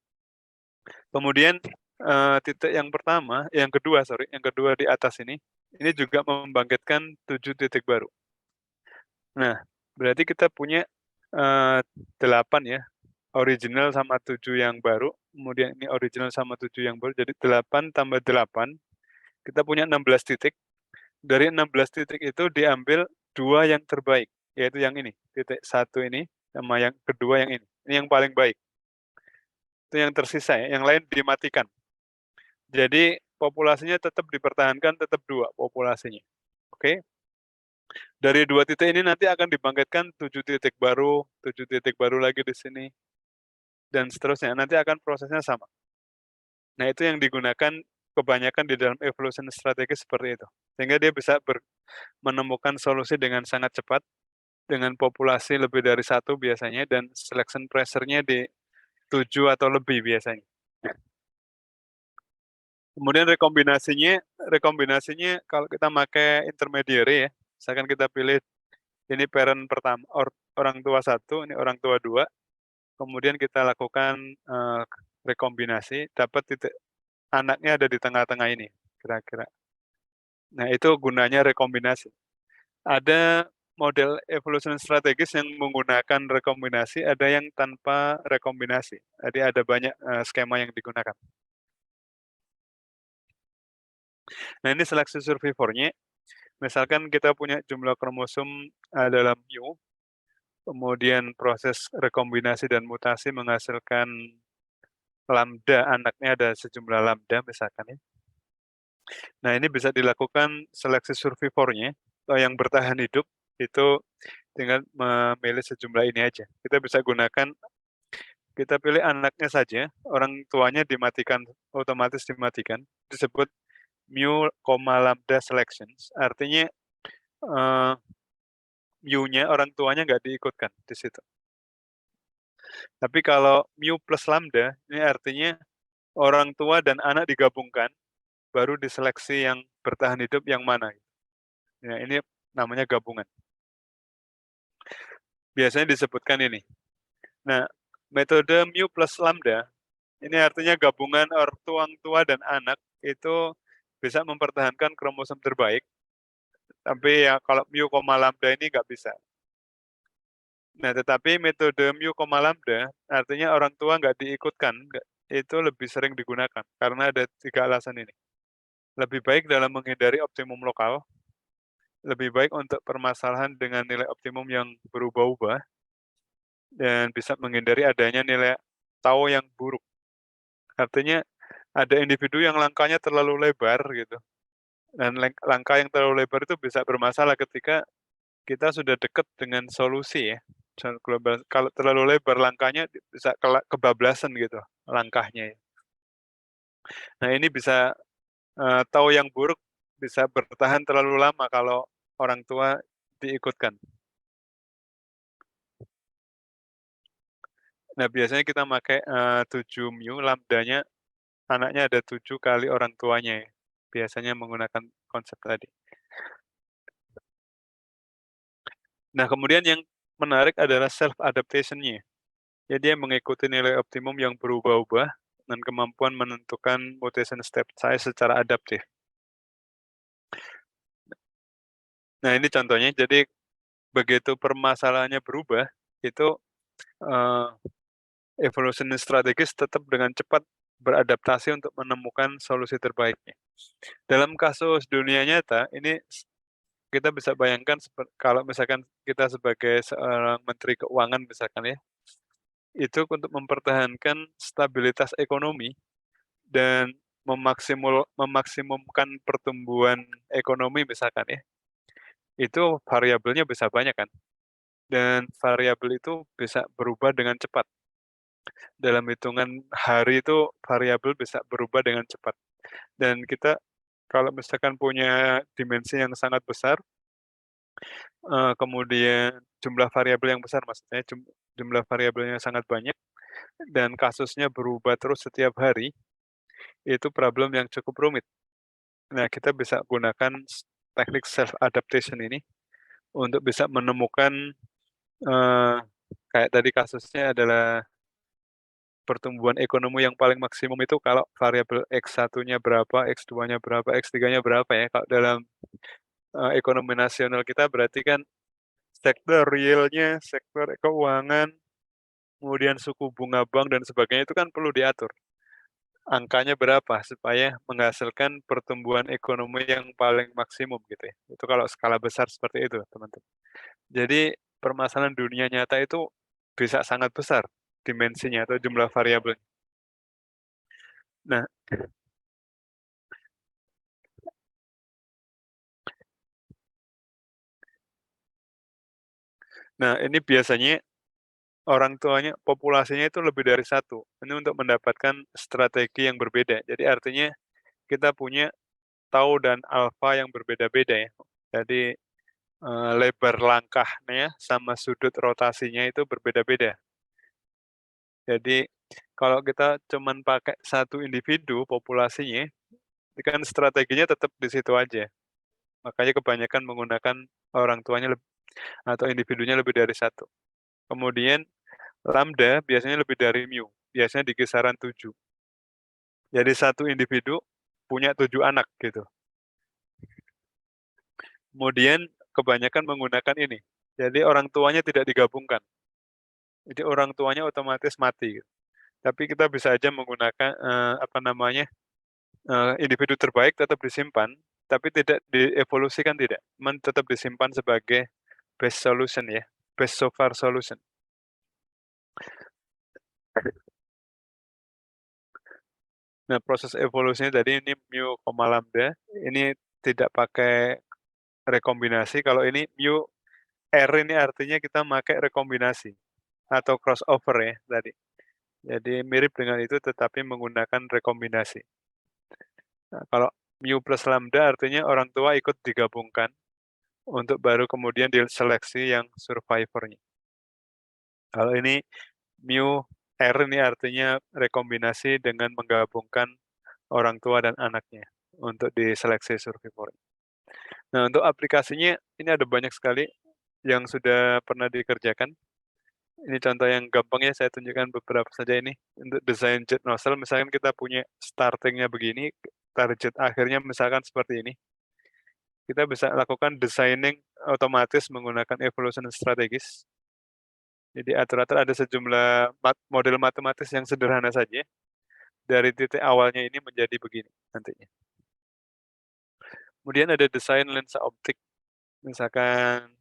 Kemudian, titik yang kedua di atas ini juga membangkitkan 7 titik baru. Nah, berarti kita punya, 8 ya, original sama 7 yang baru, kemudian ini original sama 7 yang baru, jadi 8 tambah 8, kita punya 16 titik. Dari 16 titik itu diambil 2 yang terbaik, yaitu yang ini, titik 1 ini sama yang kedua yang ini yang paling baik. Itu yang tersisa ya, yang lain dimatikan. Jadi populasinya tetap dipertahankan, tetap 2 populasinya, oke? Dari 2 titik ini nanti akan dibangkitkan 7 titik baru, 7 titik baru lagi di sini, dan seterusnya, nanti akan prosesnya sama. Nah, itu yang digunakan kebanyakan di dalam evolution strategis seperti itu. Sehingga dia bisa menemukan solusi dengan sangat cepat, dengan populasi lebih dari 1 biasanya, dan selection pressure-nya di 7 atau lebih biasanya. Kemudian rekombinasinya kalau kita pakai intermediary ya, misalkan kita pilih ini parent pertama, orang tua 1, ini orang tua 2, kemudian kita lakukan, rekombinasi, dapat titik anaknya ada di tengah-tengah ini, kira-kira. Nah, itu gunanya rekombinasi. Ada model evolution strategis yang menggunakan rekombinasi, ada yang tanpa rekombinasi. Jadi ada banyak, skema yang digunakan. Nah, ini seleksi survivornya, misalkan kita punya jumlah kromosom, dalam U, kemudian proses rekombinasi dan mutasi menghasilkan lambda, anaknya ada sejumlah lambda misalkan ya. Nah, ini bisa dilakukan seleksi survivornya, atau yang bertahan hidup, itu dengan memilih sejumlah ini aja. Kita bisa gunakan, kita pilih anaknya saja, orang tuanya dimatikan, otomatis dimatikan, disebut mu, lambda selections, artinya, mu-nya orang tuanya nggak diikutkan di situ. Tapi kalau mu plus lambda, ini artinya orang tua dan anak digabungkan, baru diseleksi yang bertahan hidup yang mana. Ya, ini namanya gabungan. biasanya disebutkan ini. Nah, metode mu plus lambda, ini artinya gabungan orang tua dan anak itu bisa mempertahankan kromosom terbaik, tapi ya kalau mu, lambda ini nggak bisa. Nah, tetapi metode mu, lambda, artinya orang tua nggak diikutkan, itu lebih sering digunakan, karena ada 3 alasan ini. Lebih baik dalam menghindari optimum lokal, lebih baik untuk permasalahan dengan nilai optimum yang berubah-ubah, dan bisa menghindari adanya nilai tau yang buruk. Artinya ada individu yang langkahnya terlalu lebar gitu, dan langkah yang terlalu lebar itu bisa bermasalah ketika kita sudah dekat dengan solusi ya. Global, kalau terlalu lebar langkahnya bisa kebablasan gitu langkahnya ya. Nah ini bisa tahu yang buruk bisa bertahan terlalu lama kalau orang tua diikutkan. Nah biasanya kita pakai 7 mu, lambdanya anaknya ada 7 kali orang tuanya ya, biasanya menggunakan konsep tadi. Nah kemudian yang menarik adalah self adaptation-nya. Jadi dia mengikuti nilai optimum yang berubah-ubah dan kemampuan menentukan mutation step size secara adaptif. Nah ini contohnya, jadi begitu permasalahannya berubah, itu eee, evolusi strategis tetap dengan cepat beradaptasi untuk menemukan solusi terbaiknya. Dalam kasus dunia nyata, ini kita bisa bayangkan kalau misalkan kita sebagai seorang menteri keuangan misalkan ya, itu untuk mempertahankan stabilitas ekonomi dan memaksimumkan pertumbuhan ekonomi misalkan ya, itu variabelnya bisa banyak kan, dan variabel itu bisa berubah dengan cepat. Dalam hitungan hari itu variabel bisa berubah dengan cepat, dan kita kalau misalkan punya dimensi yang sangat besar, kemudian jumlah variabel yang besar maksudnya jumlah variabelnya sangat banyak dan kasusnya berubah terus setiap hari, itu problem yang cukup rumit. Nah, kita bisa gunakan teknik self adaptation ini untuk bisa menemukan, eee, kayak tadi kasusnya adalah pertumbuhan ekonomi yang paling maksimum itu kalau variabel X1-nya berapa, X2-nya berapa, X3-nya berapa ya, kalau dalam, ekonomi nasional kita berarti kan sektor realnya, sektor keuangan, kemudian suku bunga bank dan sebagainya itu kan perlu diatur. Angkanya berapa supaya menghasilkan pertumbuhan ekonomi yang paling maksimum gitu ya. Itu kalau skala besar seperti itu, teman-teman. Jadi permasalahan dunia nyata itu bisa sangat besar dimensinya atau jumlah variabel. Nah nah ini biasanya orang tuanya populasinya itu lebih dari satu. Ini untuk mendapatkan strategi yang berbeda. Jadi artinya kita punya tau dan alfa yang berbeda-beda ya. Jadi, lebar langkahnya sama sudut rotasinya itu berbeda-beda. Jadi kalau kita cuman pakai satu individu populasinya, itu kan strateginya tetap di situ aja. Makanya kebanyakan menggunakan orang tuanya atau individunya lebih dari satu. Kemudian lambda biasanya lebih dari mu, biasanya di kisaran 7. Jadi satu individu punya 7 anak gitu. Kemudian kebanyakan menggunakan ini, jadi orang tuanya tidak digabungkan. Jadi orang tuanya otomatis mati gitu. Tapi kita bisa aja menggunakan, apa namanya, individu terbaik tetap disimpan, tapi tidak dievolusikan tidak, cuman tetap disimpan sebagai best solution ya, best so far solution. Nah, proses evolusinya tadi ini mu, lambda, ini tidak pakai rekombinasi, kalau ini mu R ini artinya kita pakai rekombinasi atau crossover ya tadi. Jadi mirip dengan itu tetapi menggunakan rekombinasi. Nah, kalau mu plus lambda artinya orang tua ikut digabungkan untuk baru kemudian diseleksi yang survivornya. Kalau ini mu R ini artinya rekombinasi dengan menggabungkan orang tua dan anaknya untuk diseleksi survivor. Nah, untuk aplikasinya ini ada banyak sekali. yang sudah pernah dikerjakan. Ini contoh yang gampang ya, saya tunjukkan beberapa saja ini. Untuk desain jet nozzle, misalkan kita punya starting-nya begini, target akhirnya misalkan seperti ini. Kita bisa lakukan designing otomatis menggunakan evolution strategis. Jadi atur-atur ada sejumlah model matematis yang sederhana saja. Dari titik awalnya ini menjadi begini nantinya. Kemudian ada desain lensa optik. Misalkan,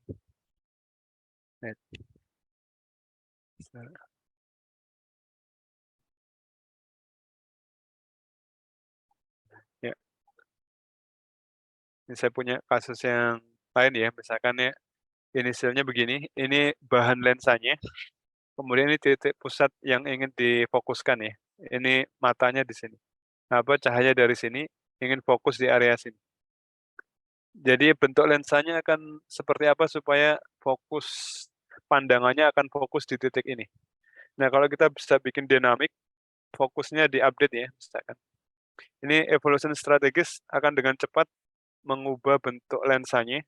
ya, ini saya punya kasus yang lain ya, misalkan ya, inisialnya begini, ini bahan lensanya, kemudian ini titik pusat yang ingin difokuskan ya, ini matanya di sini. Nah, apa cahaya dari sini ingin fokus di area sini. Jadi bentuk lensanya akan seperti apa supaya fokus pandangannya akan fokus di titik ini. Nah, kalau kita bisa bikin dinamik, fokusnya di-update ya, misalkan. Ini evolution strategis akan dengan cepat mengubah bentuk lensanya,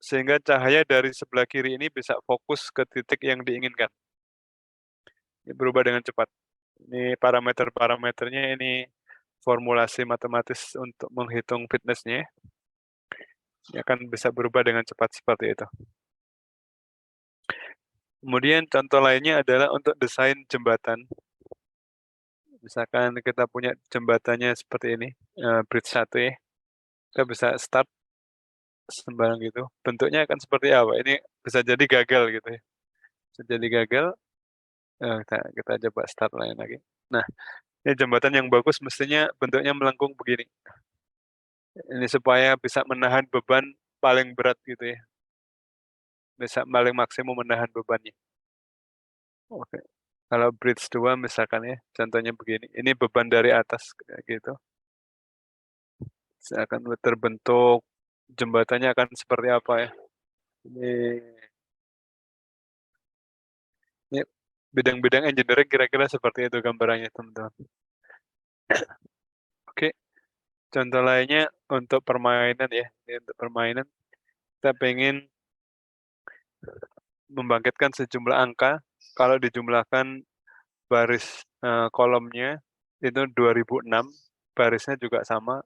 sehingga cahaya dari sebelah kiri ini bisa fokus ke titik yang diinginkan. Ini berubah dengan cepat. Ini parameter-parameternya, ini formulasi matematis untuk menghitung fitness-nya. Ini akan bisa berubah dengan cepat seperti itu. Kemudian contoh lainnya adalah untuk desain jembatan. Misalkan kita punya jembatannya seperti ini, bridge 1 ya. Kita bisa start sembarang gitu. Bentuknya akan seperti apa? Ini bisa jadi gagal gitu ya. Bisa jadi gagal, kita coba start lain lagi. Nah, ini jembatan yang bagus mestinya bentuknya melengkung begini. Ini supaya bisa menahan beban paling berat gitu ya. Bisa paling maksimum menahan bebannya. Oke. Kalau bridge 2 misalkan ya, contohnya begini. Ini beban dari atas kayak gitu. Akan terbentuk jembatannya akan seperti apa ya. Ini bidang-bidang engineering kira-kira seperti itu gambarannya teman-teman. Oke, contoh lainnya untuk permainan ya. Ini untuk permainan, kita pengen membangkitkan sejumlah angka, kalau dijumlahkan baris, kolomnya itu 2006, barisnya juga sama,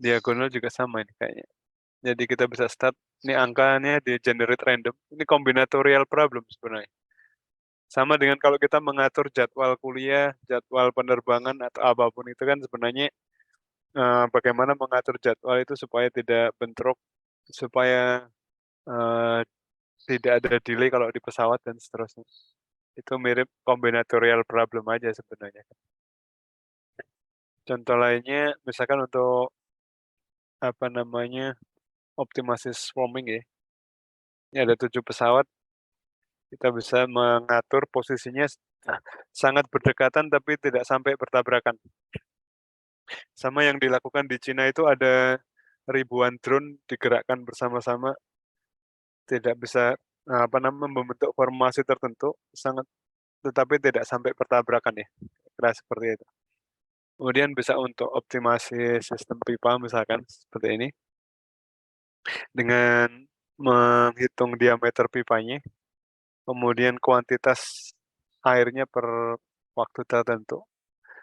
diagonal juga sama ini kayaknya. Jadi kita bisa start, ini angkanya di-generate random, ini combinatorial problem sebenarnya. Sama dengan kalau kita mengatur jadwal kuliah, jadwal penerbangan atau apapun itu kan sebenarnya, bagaimana mengatur jadwal itu supaya tidak bentrok, supaya, tidak ada delay kalau di pesawat dan seterusnya. Itu mirip combinatorial problem aja sebenarnya. Contoh lainnya misalkan untuk, apa namanya, optimasi swarming ya. Ini ada 7 pesawat, kita bisa mengatur posisinya sangat berdekatan tapi tidak sampai bertabrakan. Sama yang dilakukan di Cina itu ada ribuan drone digerakkan bersama-sama, tidak bisa, apa namanya, membentuk formasi tertentu, tetapi tidak sampai bertabrakan ya, kira seperti itu. Kemudian bisa untuk optimasi sistem pipa misalkan seperti ini, dengan menghitung diameter pipanya, kemudian kuantitas airnya per waktu tertentu.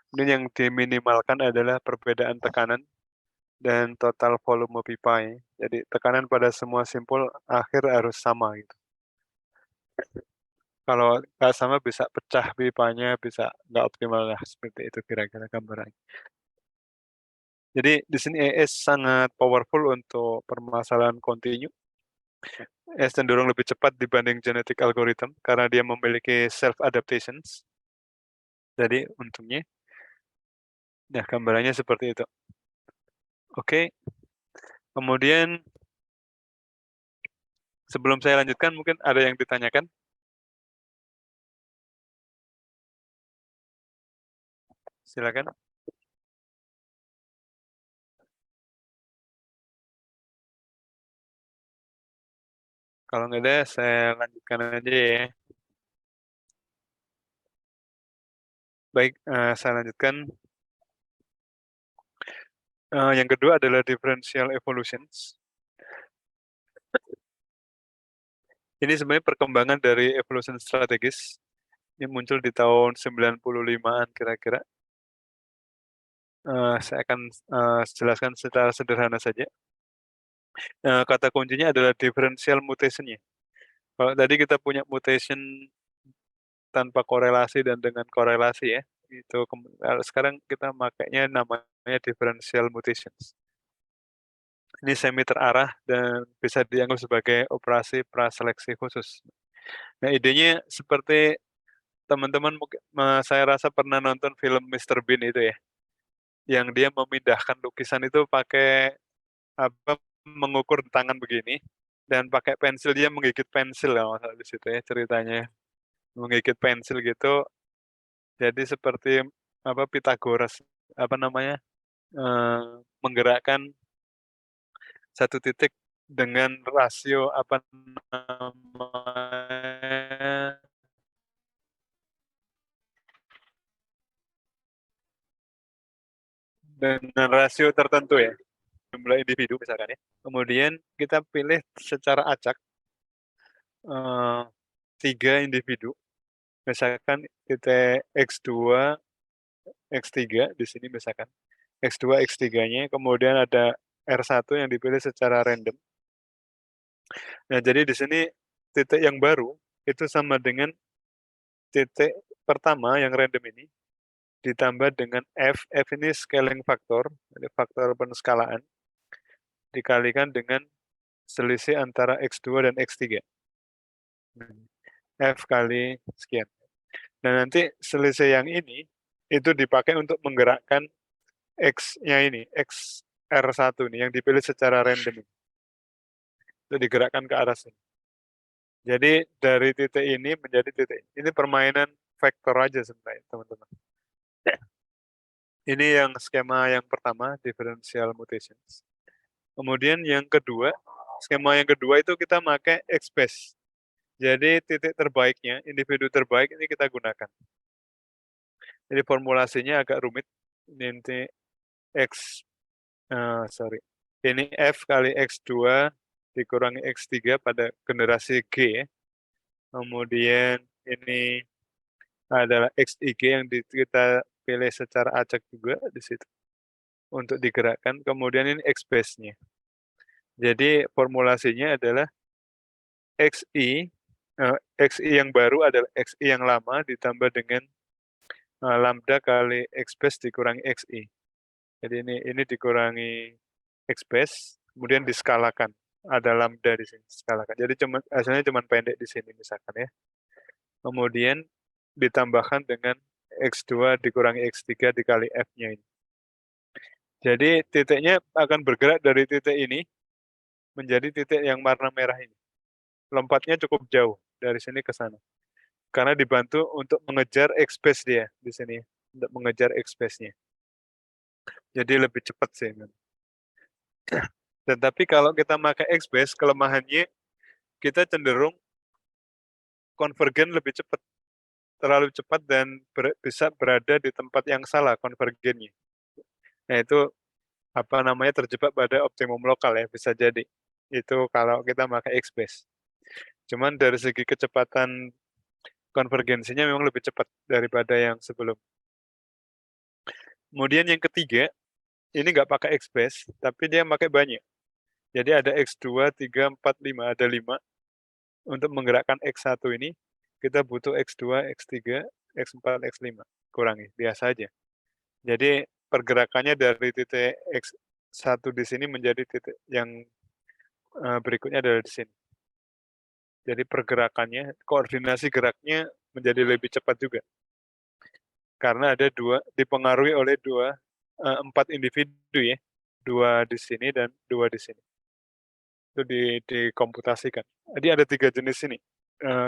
Kemudian yang diminimalkan adalah perbedaan tekanan dan total volume pipa ya. Jadi tekanan pada semua simpul akhir harus sama gitu. Kalau nggak sama bisa pecah pipanya, bisa nggak optimal lah, seperti itu kira-kira gambarannya. Jadi di sini ES sangat powerful untuk permasalahan kontinu. ES cenderung lebih cepat dibanding genetic algorithm karena dia memiliki self adaptations. Jadi untungnya, nah gambarannya seperti itu. Oke, kemudian sebelum saya lanjutkan mungkin ada yang ditanyakan? Silakan. Kalau nggak ada, saya lanjutkan aja ya. Baik, saya lanjutkan. Yang kedua adalah differential evolutions. Ini sebenarnya perkembangan dari evolution strategis yang muncul di tahun 95-an kira-kira. Saya akan jelaskan secara sederhana saja. Kata kuncinya adalah differential mutation-nya. Kalau tadi kita punya mutation tanpa korelasi dan dengan korelasi ya, itu sekarang kita makainya namanya differential mutations. Ini semi terarah dan bisa dianggap sebagai operasi praseleksi khusus. Nah, idenya seperti teman-teman mungkin saya rasa pernah nonton film Mr. Bean itu ya, yang dia memindahkan lukisan itu pakai apa, mengukur tangan begini dan pakai pensil, dia menggigit pensil kalau nggak salah di situ ya ceritanya. Menggigit pensil gitu, jadi seperti apa, Pythagoras, apa namanya, menggerakkan satu titik dengan rasio apa namanya, dengan rasio tertentu ya, jumlah individu misalkan ya. Kemudian kita pilih secara acak 3 individu, misalkan titik X2, X3 di sini misalkan. X2, X3-nya, kemudian ada R1 yang dipilih secara random. Nah, jadi di sini titik yang baru itu sama dengan titik pertama yang random ini ditambah dengan F ini scaling factor, jadi faktor penskalaan, dikalikan dengan selisih antara X2 dan X3. F kali sekian. Nah, nanti selisih yang ini itu dipakai untuk menggerakkan X-nya ini, X R1 ini yang dipilih secara random ini. Itu digerakkan ke arah sini. Jadi dari titik ini menjadi titik ini. Ini permainan vektor aja sebenarnya, teman-teman. Ini yang skema yang pertama, differential mutations. Kemudian yang kedua, skema yang kedua itu kita pakai XPath. Jadi titik terbaiknya, individu terbaik ini kita gunakan. Jadi formulasinya agak rumit. Nanti ini F kali X2 dikurangi X3 pada generasi G ya. Kemudian ini adalah XIG yang kita pilih secara acak juga di situ untuk digerakkan. Kemudian ini XBase-nya. Jadi formulasinya adalah XI, XI yang baru adalah XI yang lama ditambah dengan lambda kali XBase dikurangi XI. Jadi ini dikurangi XBase, kemudian diskalakan. Ada lambda di sini, skalakan. Jadi hasilnya cuma pendek di sini misalkan ya. Kemudian ditambahkan dengan X2 dikurangi X3 dikali F-nya ini. Jadi titiknya akan bergerak dari titik ini menjadi titik yang warna merah ini. Lompatnya cukup jauh dari sini ke sana. Karena dibantu untuk mengejar X-base dia di sini, untuk mengejar X-base-nya. Jadi lebih cepat sih. Tetapi kalau kita pakai X-base, kelemahannya kita cenderung konvergen lebih cepat, terlalu cepat dan bisa berada di tempat yang salah konvergennya. Nah, itu apa namanya, terjebak pada optimum lokal ya, bisa jadi. Itu kalau kita pakai XBase. Cuman dari segi kecepatan konvergensinya memang lebih cepat daripada yang sebelum. Kemudian yang ketiga, ini nggak pakai XBase, tapi dia pakai banyak. Jadi ada X2, 3, 4, 5, ada 5. Untuk menggerakkan X1 ini, kita butuh X2, X3, X4, X5. Kurangi, biasa aja. Jadi pergerakannya dari titik X1 di sini menjadi titik yang berikutnya adalah di sini. Jadi pergerakannya, koordinasi geraknya menjadi lebih cepat juga. Karena ada dipengaruhi oleh 4 individu ya. 2 di sini dan 2 di sini. Itu dikomputasikan. Jadi ada 3 jenis ini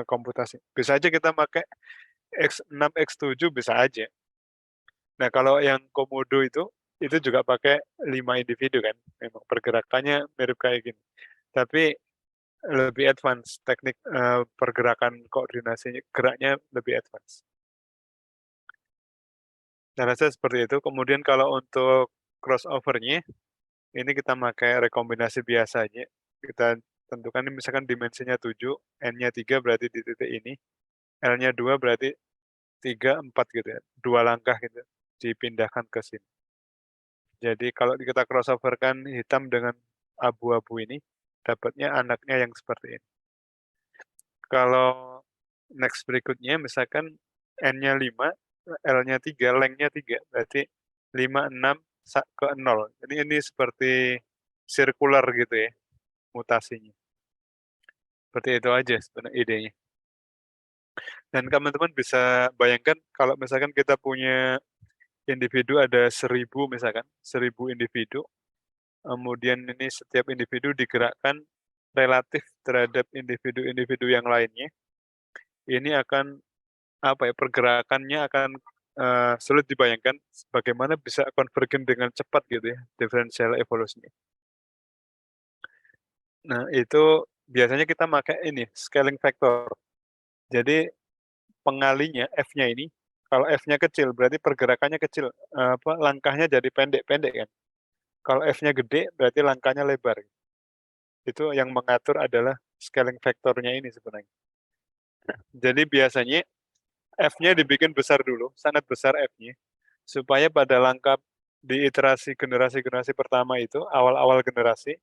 komputasi. Bisa aja kita pakai X6, X7 bisa aja. Nah, kalau yang komodo itu juga pakai 5 individu kan. Memang pergerakannya mirip kayak gini. Tapi lebih advance, teknik pergerakan koordinasinya, geraknya lebih advance. Saya rasa seperti itu. Kemudian kalau untuk crossover-nya, ini kita pakai rekombinasi biasanya. Kita tentukan ini misalkan dimensinya 7, N-nya 3 berarti di titik ini, L-nya 2 berarti 3, 4 gitu ya, 2 langkah gitu, dipindahkan ke sini. Jadi kalau kita crossover-kan hitam dengan abu-abu ini, dapatnya anaknya yang seperti ini. Kalau next berikutnya misalkan N-nya 5, L-nya 3, length-nya 3, berarti 5, 6, ke 0. Jadi ini seperti sirkular gitu ya, mutasinya. Seperti itu aja sebenarnya idenya. Dan teman-teman bisa bayangkan kalau misalkan kita punya individu ada 1.000 misalkan, 1.000 individu, kemudian ini setiap individu digerakkan relatif terhadap individu-individu yang lainnya, ini akan, apa ya, pergerakannya akan, sulit dibayangkan bagaimana bisa convergen dengan cepat gitu ya, differential evolution. Nah, itu biasanya kita pakai ini, scaling factor. Jadi pengalinya F-nya ini, kalau F-nya kecil berarti pergerakannya kecil, langkahnya jadi pendek-pendek kan. Kalau F-nya gede berarti langkahnya lebar. Itu yang mengatur adalah scaling factor-nya ini sebenarnya. Jadi biasanya F-nya dibikin besar dulu, sangat besar F-nya, supaya pada langkah di iterasi generasi-generasi pertama itu, awal-awal generasi,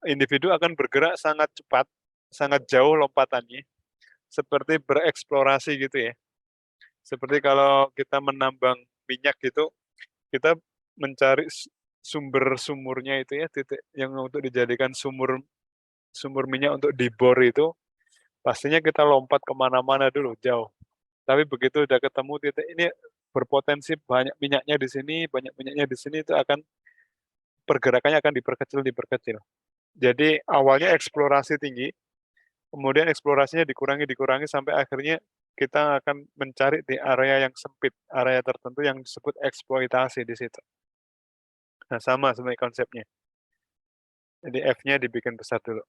individu akan bergerak sangat cepat, sangat jauh lompatannya, seperti bereksplorasi gitu ya. Seperti kalau kita menambang minyak gitu, kita mencari sumber-sumurnya itu ya, titik yang untuk dijadikan sumur sumur minyak untuk dibor itu, pastinya kita lompat kemana-mana dulu, jauh. Tapi begitu udah ketemu titik ini berpotensi banyak minyaknya di sini, banyak minyaknya di sini, itu akan pergerakannya akan diperkecil diperkecil. Jadi awalnya eksplorasi tinggi, kemudian eksplorasinya dikurangi sampai akhirnya kita akan mencari di area yang sempit, area tertentu yang disebut eksploitasi di situ. Nah, sama sebenarnya konsepnya. Jadi F-nya dibikin besar dulu.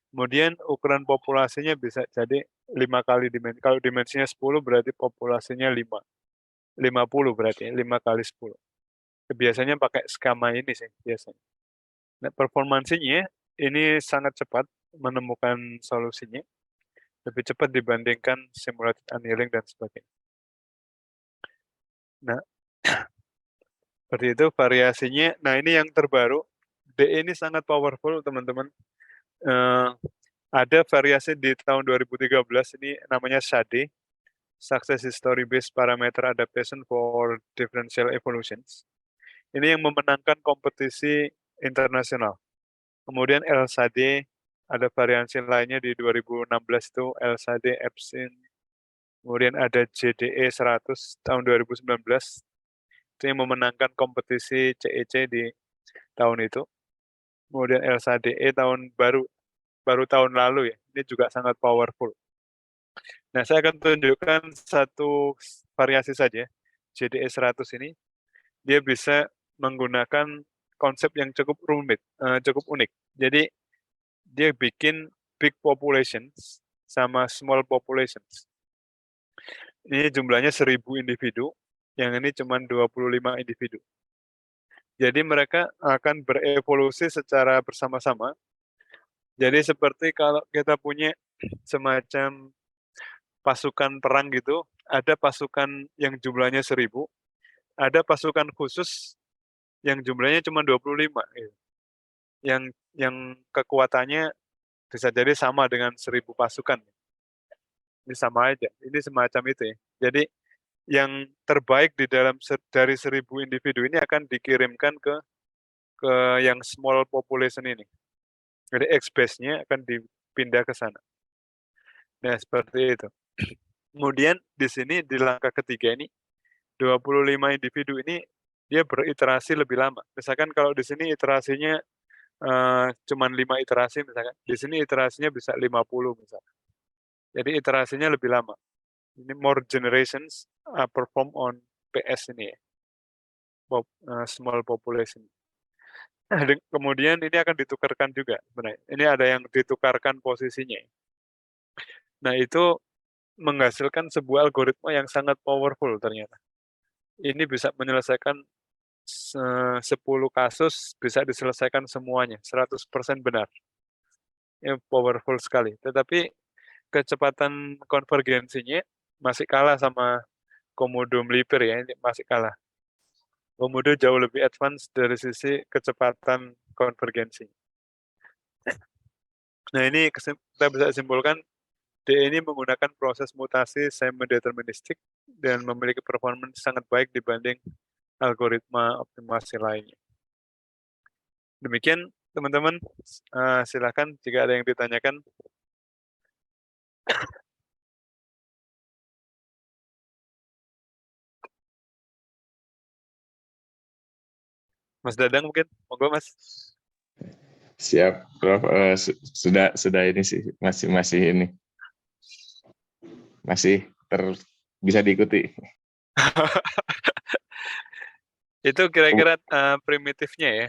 Kemudian ukuran populasinya bisa jadi 5 kali dimensi. Kalau dimensinya 10 berarti populasinya 5. 50 berarti, 5 kali 10. Biasanya pakai skema ini sih biasanya. Nah, performansinya ini sangat cepat menemukan solusinya, lebih cepat dibandingkan simulated annealing dan sebagainya. Nah, seperti itu variasinya. Nah, ini yang terbaru. DE ini sangat powerful, teman-teman. Ada variasi di tahun 2013, ini namanya SHADE, Success History Based Parameter Adaptation for Differential Evolutions. Ini yang memenangkan kompetisi internasional. Kemudian LSAD, ada variasi lainnya di 2016 itu LSAD Epson. Kemudian ada JDE 100 tahun 2019, itu yang memenangkan kompetisi CEC di tahun itu. Kemudian LSADE tahun baru tahun lalu ya, ini juga sangat powerful. Nah, saya akan tunjukkan satu variasi saja, JDE 100 ini. Dia bisa menggunakan konsep yang cukup rumit, cukup unik. Jadi, dia bikin big populations sama small populations. Ini jumlahnya 1.000 individu, yang ini cuma 25 individu. Jadi mereka akan berevolusi secara bersama-sama. Jadi seperti kalau kita punya semacam pasukan perang gitu, ada pasukan yang jumlahnya 1.000, ada pasukan khusus yang jumlahnya cuma 25 gitu. Yang kekuatannya bisa jadi sama dengan 1.000 pasukan. Ini sama aja, ini semacam itu ya. Jadi yang terbaik di dalam dari 1.000 individu ini akan dikirimkan ke yang small population ini. Jadi X-base-nya akan dipindah ke sana. Nah, seperti itu. Kemudian di sini di langkah ketiga ini 25 individu ini dia beriterasi lebih lama. Misalkan kalau di sini iterasinya cuman 5 iterasi misalkan, di sini iterasinya bisa 50 misalkan. Jadi iterasinya lebih lama. Ini more generations perform on PS ini ya, small population. Nah, kemudian ini akan ditukarkan juga sebenarnya. Ini ada yang ditukarkan posisinya. Nah, itu menghasilkan sebuah algoritma yang sangat powerful ternyata. Ini bisa menyelesaikan 10 kasus, bisa diselesaikan semuanya, 100% benar. powerful sekali. Tetapi kecepatan konvergensinya masih kalah sama Komodo melipir ya, ini masih kalah. Komodo jauh lebih advance dari sisi kecepatan konvergensi. Nah ini kita bisa simpulkan DE ini menggunakan proses mutasi semi-deterministik dan memiliki performance sangat baik dibanding algoritma optimasi lainnya. Demikian teman-teman, silakan jika ada yang ditanyakan. Mas Dadang mungkin, monggo Mas. Siap, Prof. Sudah ini sih masih ini masih bisa diikuti. Itu kira-kira primitifnya ya.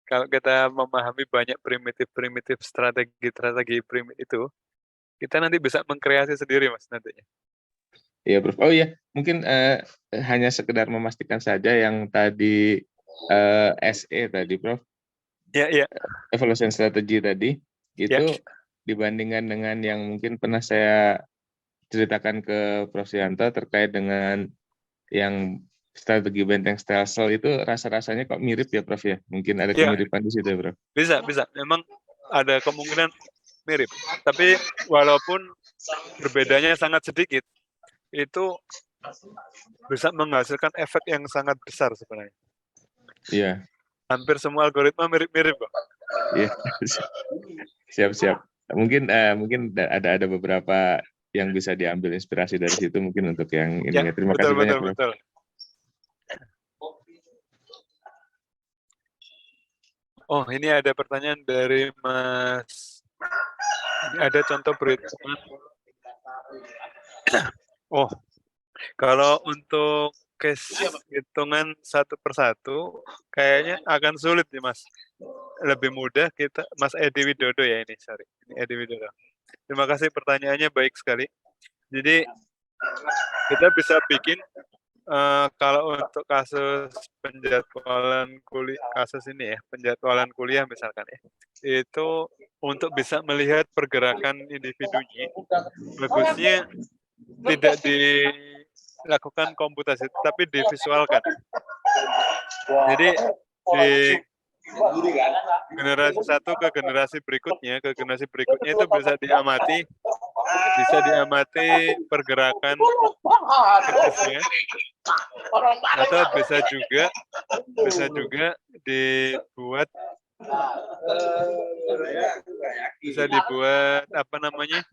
Kalau kita memahami banyak primitif strategi itu, kita nanti bisa mengkreasi sendiri Mas nantinya. Iya, Prof. Oh iya, mungkin hanya sekedar memastikan saja yang tadi SE tadi, Prof. Iya. Evaluation strategy tadi itu dibandingkan dengan yang mungkin pernah saya ceritakan ke Prof. Sianto terkait dengan yang strategi benteng Stelsel itu rasa-rasanya kok mirip ya, Prof ya? Mungkin ada kemiripan di situ ya, Prof? Bisa. Memang ada kemungkinan mirip. Tapi walaupun berbedanya sangat sedikit, itu bisa menghasilkan efek yang sangat besar sebenarnya. Iya. Hampir semua algoritma mirip-mirip kok. Iya. Siap. Mungkin ada beberapa yang bisa diambil inspirasi dari situ mungkin untuk yang ini ya. Terima kasih banyak, Prof. Betul. Oh, ini ada pertanyaan dari Mas. Ini ada contoh perhitungan. Oh, kalau untuk case hitungan satu persatu, kayaknya akan sulit nih Mas. Lebih mudah kita, Mas Edi Widodo ya ini, sorry. Ini Edi Widodo. Terima kasih pertanyaannya baik sekali. Jadi kita bisa bikin kalau untuk kasus penjadwalan kuliah misalkan ya, itu untuk bisa melihat pergerakan individunya, bagusnya tidak dilakukan komputasi, tapi divisualkan. Jadi di generasi satu ke generasi berikutnya itu bisa diamati pergerakan fitnessnya, atau bisa juga dibuat apa namanya,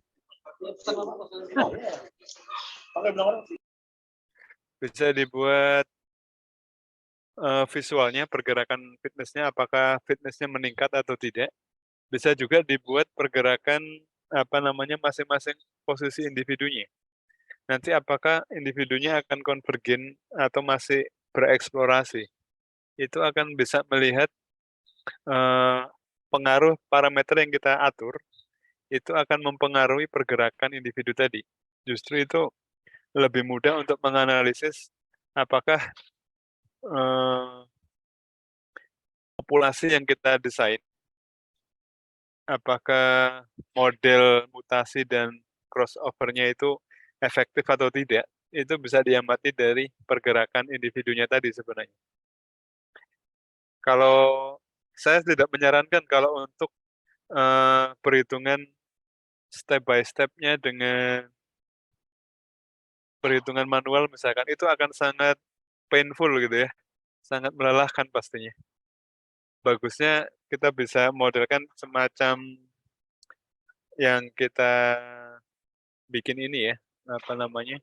bisa dibuat visualnya pergerakan fitnessnya, apakah fitnessnya meningkat atau tidak. Bisa juga dibuat pergerakan apa namanya masing-masing posisi individunya. Nanti apakah individunya akan konvergen atau masih bereksplorasi. Itu akan bisa melihat pengaruh parameter yang kita atur, itu akan mempengaruhi pergerakan individu tadi. Justru itu lebih mudah untuk menganalisis apakah populasi yang kita desain, apakah model mutasi dan crossover-nya itu efektif atau tidak, itu bisa diamati dari pergerakan individunya tadi sebenarnya. Kalau saya tidak menyarankan kalau untuk perhitungan step by step-nya dengan perhitungan manual misalkan, itu akan sangat painful gitu ya, sangat melelahkan pastinya. Bagusnya kita bisa modelkan semacam yang kita bikin ini ya, apa namanya,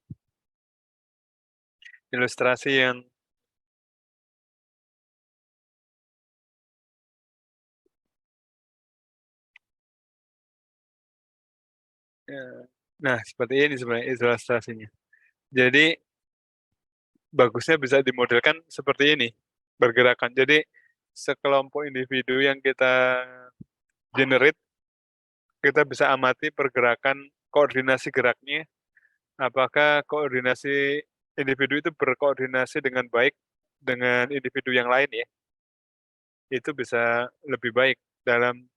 ilustrasi yang nah seperti ini sebenarnya ilustrasinya. Jadi bagusnya bisa dimodelkan seperti ini, pergerakan. Jadi sekelompok individu yang kita generate, kita bisa amati pergerakan koordinasi geraknya, apakah koordinasi individu itu berkoordinasi dengan baik dengan individu yang lain ya. Itu bisa lebih baik dalam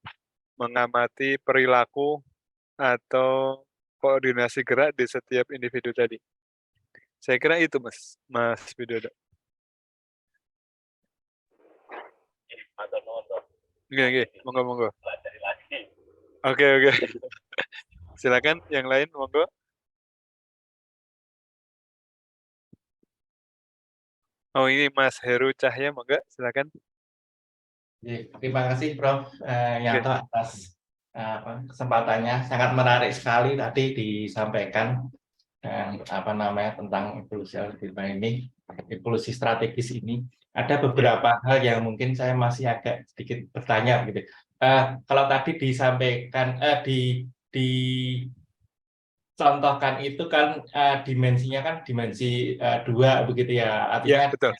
mengamati perilaku atau koordinasi gerak di setiap individu tadi. Saya kira itu, Mas Widodo. Oke, monggo. Oke. Silakan yang lain, monggo. Oh, ini Mas Heru Cahya, monggo, silakan. Terima kasih Prof. Yanto atas kesempatannya. Sangat menarik sekali tadi disampaikan tentang evolusi algoritma ini, evolusi strategis ini. Ada beberapa hal yang mungkin saya masih agak sedikit bertanya begitu. Kalau tadi disampaikan contohkan itu kan dimensinya kan dimensi 2 begitu ya, artinya betul.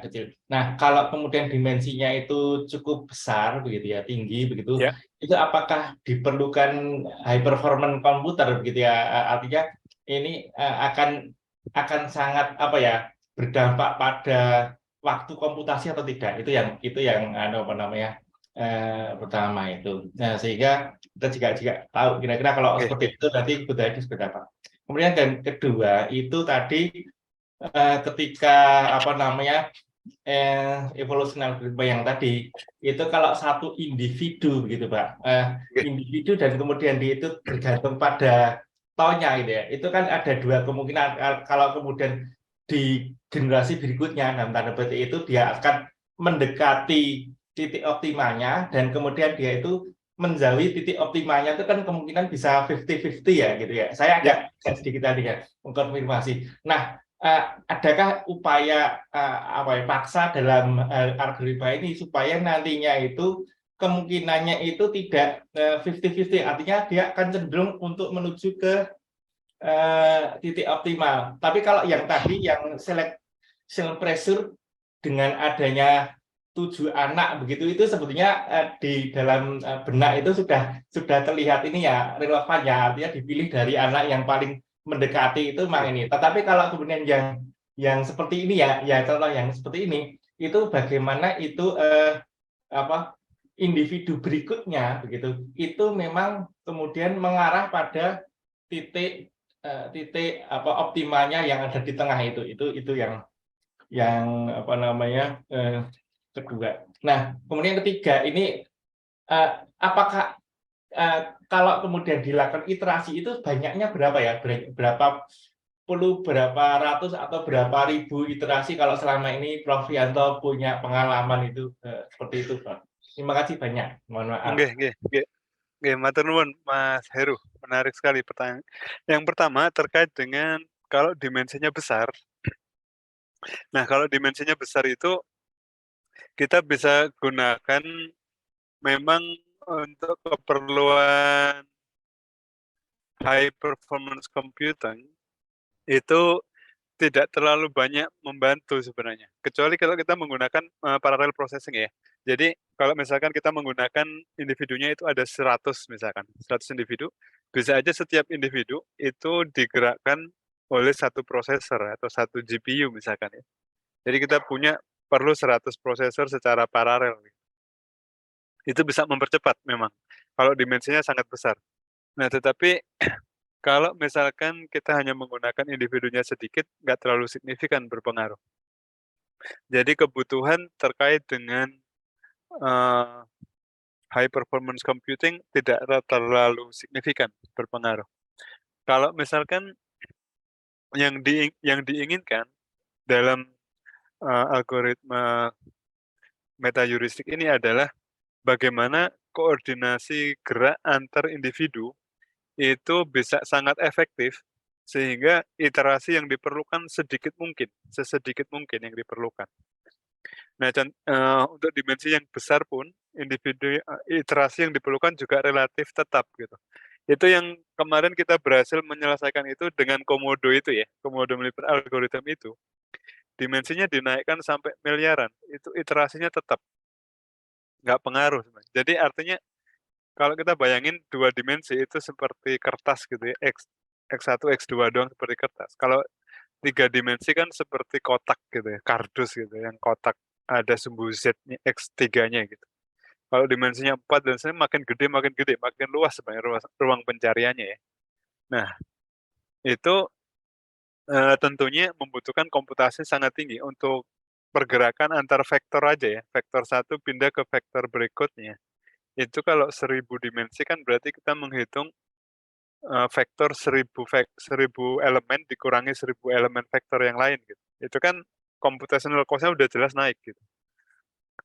kecil. Nah, kalau kemudian dimensinya itu cukup besar begitu ya, tinggi begitu, itu apakah diperlukan high performance komputer begitu ya? Artinya ini akan sangat berdampak pada waktu komputasi atau tidak? Itu yang pertama itu. Nah, sehingga kita juga tahu kira-kira kalau seperti itu nanti kebutuhannya seperti apa. Kemudian dan kedua itu tadi ketika evolusi algoritma yang tadi itu kalau satu individu begitu Pak, individu dan kemudian dia itu bergantung pada taunya gitu ya. Itu kan ada dua kemungkinan, kalau kemudian di generasi berikutnya dalam tanda petik itu dia akan mendekati titik optimalnya dan kemudian dia itu menjauhi titik optimalnya, itu kan kemungkinan bisa 50-50 ya gitu ya. Saya agak sedikit tadi ya mengkonfirmasi. Nah, adakah upaya paksa dalam algoritma ini supaya nantinya itu kemungkinannya itu tidak 50-50, artinya dia akan cenderung untuk menuju ke titik optimal. Tapi kalau yang tadi yang selection pressure dengan adanya 7 anak begitu, itu sebetulnya di dalam benak itu sudah terlihat ini ya relevannya, artinya dipilih dari anak yang paling mendekati itu memang ini. Tetapi kalau kemudian yang seperti ini ya contoh yang seperti ini itu bagaimana itu individu berikutnya begitu itu memang kemudian mengarah pada titik optimalnya yang ada di tengah itu yang kedua. Nah, kemudian ketiga ini apakah kalau kemudian dilakukan iterasi itu banyaknya berapa ya? Berapa puluh, berapa ratus atau berapa ribu iterasi kalau selama ini Prof Yanto punya pengalaman itu seperti itu, Prof. Terima kasih banyak. Mohon maaf. Oke, matur nuwun Mas Heru. Menarik sekali pertanyaan. Yang pertama terkait dengan kalau dimensinya besar. Nah, kalau dimensinya besar itu kita bisa gunakan memang untuk keperluan high performance computing itu tidak terlalu banyak membantu sebenarnya. Kecuali kalau kita menggunakan parallel processing ya. Jadi kalau misalkan kita menggunakan individunya itu ada 100 misalkan, 100 individu, bisa aja setiap individu itu digerakkan oleh satu prosesor atau satu GPU misalkan ya. Jadi kita perlu 100 prosesor secara paralel. Itu bisa mempercepat memang, kalau dimensinya sangat besar. Nah, tetapi kalau misalkan kita hanya menggunakan individunya sedikit, nggak terlalu signifikan berpengaruh. Jadi kebutuhan terkait dengan high performance computing tidak terlalu signifikan berpengaruh. Kalau misalkan yang diinginkan dalam algoritma metaheuristik ini adalah bagaimana koordinasi gerak antar individu itu bisa sangat efektif sehingga iterasi yang diperlukan sesedikit mungkin yang diperlukan. Nah, untuk dimensi yang besar pun iterasi yang diperlukan juga relatif tetap gitu. Itu yang kemarin kita berhasil menyelesaikan itu dengan komodo itu ya, komodo Milipper algorithm itu. Dimensinya dinaikkan sampai miliaran, itu iterasinya tetap nggak pengaruh. Jadi artinya kalau kita bayangin 2 dimensi itu seperti kertas gitu ya, X1, X2 doang seperti kertas. Kalau 3 dimensi kan seperti kotak gitu ya, kardus gitu, yang kotak ada sumbu Z-nya, X3-nya gitu. Kalau dimensinya 4 dan makin gede, makin luas sebenarnya ruang pencariannya ya. Nah, itu tentunya membutuhkan komputasi sangat tinggi untuk pergerakan antar vektor aja ya. Vektor satu pindah ke vektor berikutnya. Itu kalau 1000 dimensi kan berarti kita menghitung vektor 1000 elemen dikurangi 1000 elemen vektor yang lain gitu. Itu kan computational cost-nya udah jelas naik gitu.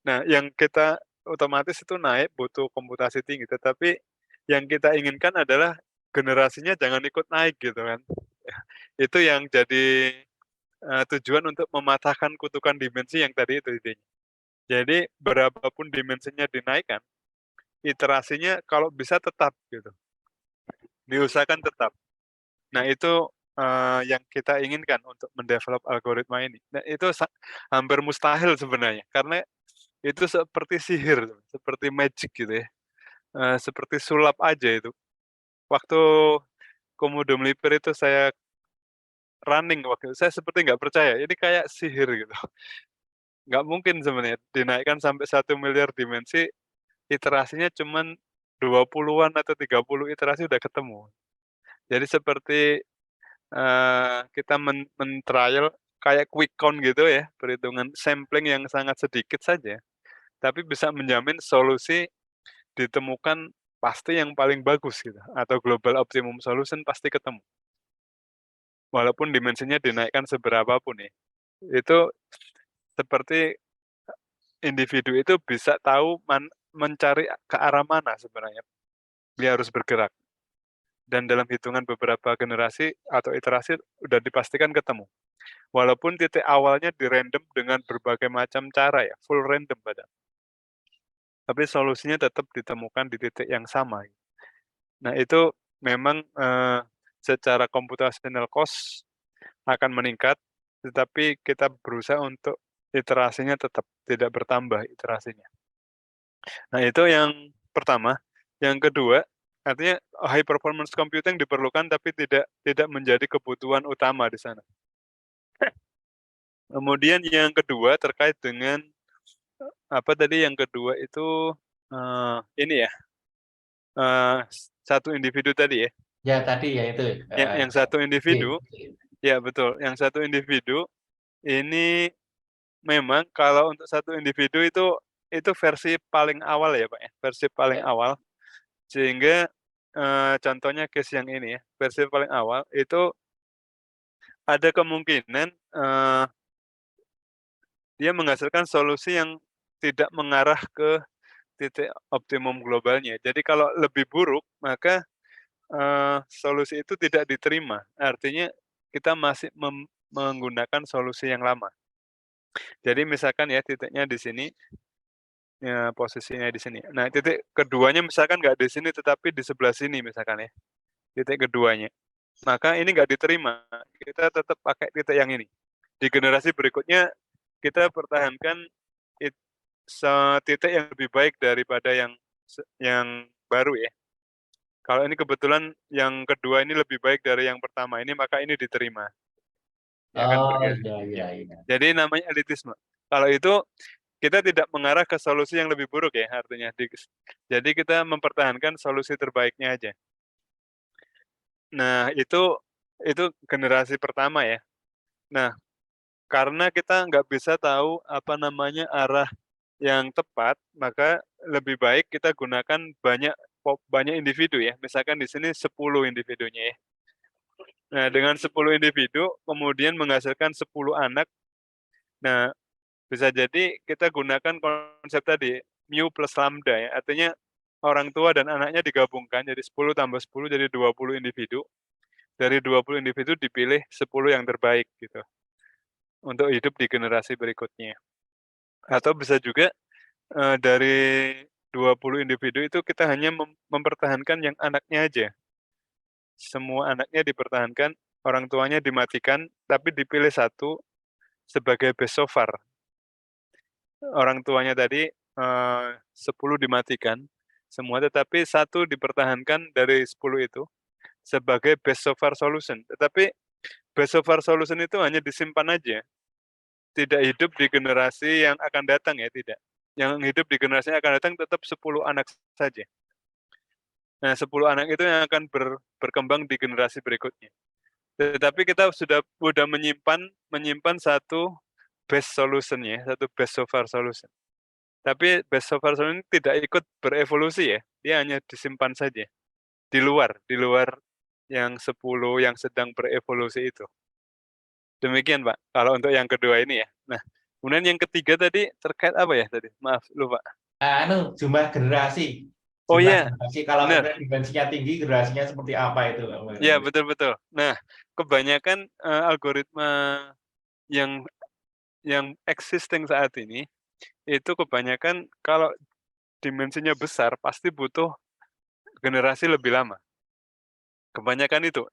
Nah, yang kita otomatis itu naik butuh komputasi tinggi, tetapi yang kita inginkan adalah generasinya jangan ikut naik gitu kan. Itu yang jadi tujuan untuk mematahkan kutukan dimensi yang tadi itu idenya. Jadi berapapun dimensinya dinaikkan, iterasinya kalau bisa tetap gitu. Diusahakan tetap. Nah, itu yang kita inginkan untuk mendevelop algoritma ini. Nah, itu hampir mustahil sebenarnya karena itu seperti sihir, seperti magic gitu ya. Seperti sulap aja itu. Waktu Komodo Melipir itu saya running waktu itu, saya seperti nggak percaya, ini kayak sihir gitu. Nggak mungkin sebenarnya dinaikkan sampai 1 miliar dimensi, iterasinya cuman 20-an atau 30 iterasi udah ketemu. Jadi seperti, kita men-trial kayak quick count gitu ya, perhitungan sampling yang sangat sedikit saja, tapi bisa menjamin solusi ditemukan pasti yang paling bagus gitu, atau global optimum solution pasti ketemu. Walaupun dimensinya dinaikkan seberapa pun ya. Itu seperti individu itu bisa tahu mencari ke arah mana sebenarnya dia harus bergerak. Dan dalam hitungan beberapa generasi atau iterasi udah dipastikan ketemu. Walaupun titik awalnya di-random dengan berbagai macam cara ya, full random padahal. Tapi solusinya tetap ditemukan di titik yang sama. Nah, itu memang secara computational cost akan meningkat, tetapi kita berusaha untuk iterasinya tetap tidak bertambah iterasinya. Nah, itu yang pertama. Yang kedua, artinya high performance computing diperlukan tapi tidak menjadi kebutuhan utama di sana. Kemudian yang kedua terkait dengan apa tadi yang kedua itu ini ya, satu individu tadi ya. Ya tadi ya itu. Yang satu individu, ya betul. Yang satu individu ini memang kalau untuk satu individu itu versi paling awal ya Pak ya, versi paling awal. Sehingga contohnya case yang ini ya, versi paling awal itu ada kemungkinan dia menghasilkan solusi yang tidak mengarah ke titik optimum globalnya. Jadi kalau lebih buruk, maka solusi itu tidak diterima. Artinya kita masih menggunakan solusi yang lama. Jadi misalkan ya titiknya di sini, ya posisinya di sini. Nah, titik keduanya misalkan nggak di sini tetapi di sebelah sini misalkan ya, titik keduanya. Maka ini nggak diterima, kita tetap pakai titik yang ini. Di generasi berikutnya kita pertahankan titik yang lebih baik daripada yang baru ya. Kalau ini kebetulan yang kedua ini lebih baik dari yang pertama ini, maka ini diterima. Ya kan Oh begitu. iya. Jadi namanya elitisme. Kalau itu kita tidak mengarah ke solusi yang lebih buruk ya artinya. Jadi kita mempertahankan solusi terbaiknya aja. Nah, itu generasi pertama ya. Nah, karena kita nggak bisa tahu apa namanya arah yang tepat, maka lebih baik kita gunakan banyak individu ya. Misalkan di sini 10 individunya ya. Nah, dengan 10 individu kemudian menghasilkan 10 anak. Nah, bisa jadi kita gunakan konsep tadi mu plus lambda ya. Artinya orang tua dan anaknya digabungkan jadi 10 tambah 10 jadi 20 individu. Dari 20 individu dipilih 10 yang terbaik gitu untuk hidup di generasi berikutnya. Atau bisa juga dari 20 individu itu kita hanya mempertahankan yang anaknya aja. Semua anaknya dipertahankan, orang tuanya dimatikan, tapi dipilih satu sebagai best so far. Orang tuanya tadi 10 dimatikan semua, tetapi satu dipertahankan dari 10 itu sebagai best so far solution. Tetapi best so far solution itu hanya disimpan aja, tidak hidup di generasi yang akan datang ya, tidak. yang hidup di generasi yang akan datang tetap 10 anak saja. Nah, 10 anak itu yang akan berkembang di generasi berikutnya. Tetapi kita sudah menyimpan satu best solution-nya, satu best so far solution. Tapi best so far solution tidak ikut berevolusi ya, dia hanya disimpan saja di luar yang 10 yang sedang berevolusi itu. Demikian Pak, kalau untuk yang kedua ini ya. Nah, kemudian yang ketiga tadi terkait apa ya tadi? Maaf, lupa. Jumlah generasi. Oh Jumlah iya, generasi, kalau benar. kemudian dimensinya tinggi, generasinya seperti apa itu? Ya, betul-betul. Nah, kebanyakan algoritma yang existing saat ini, itu kebanyakan kalau dimensinya besar, pasti butuh generasi lebih lama. Kebanyakan itu.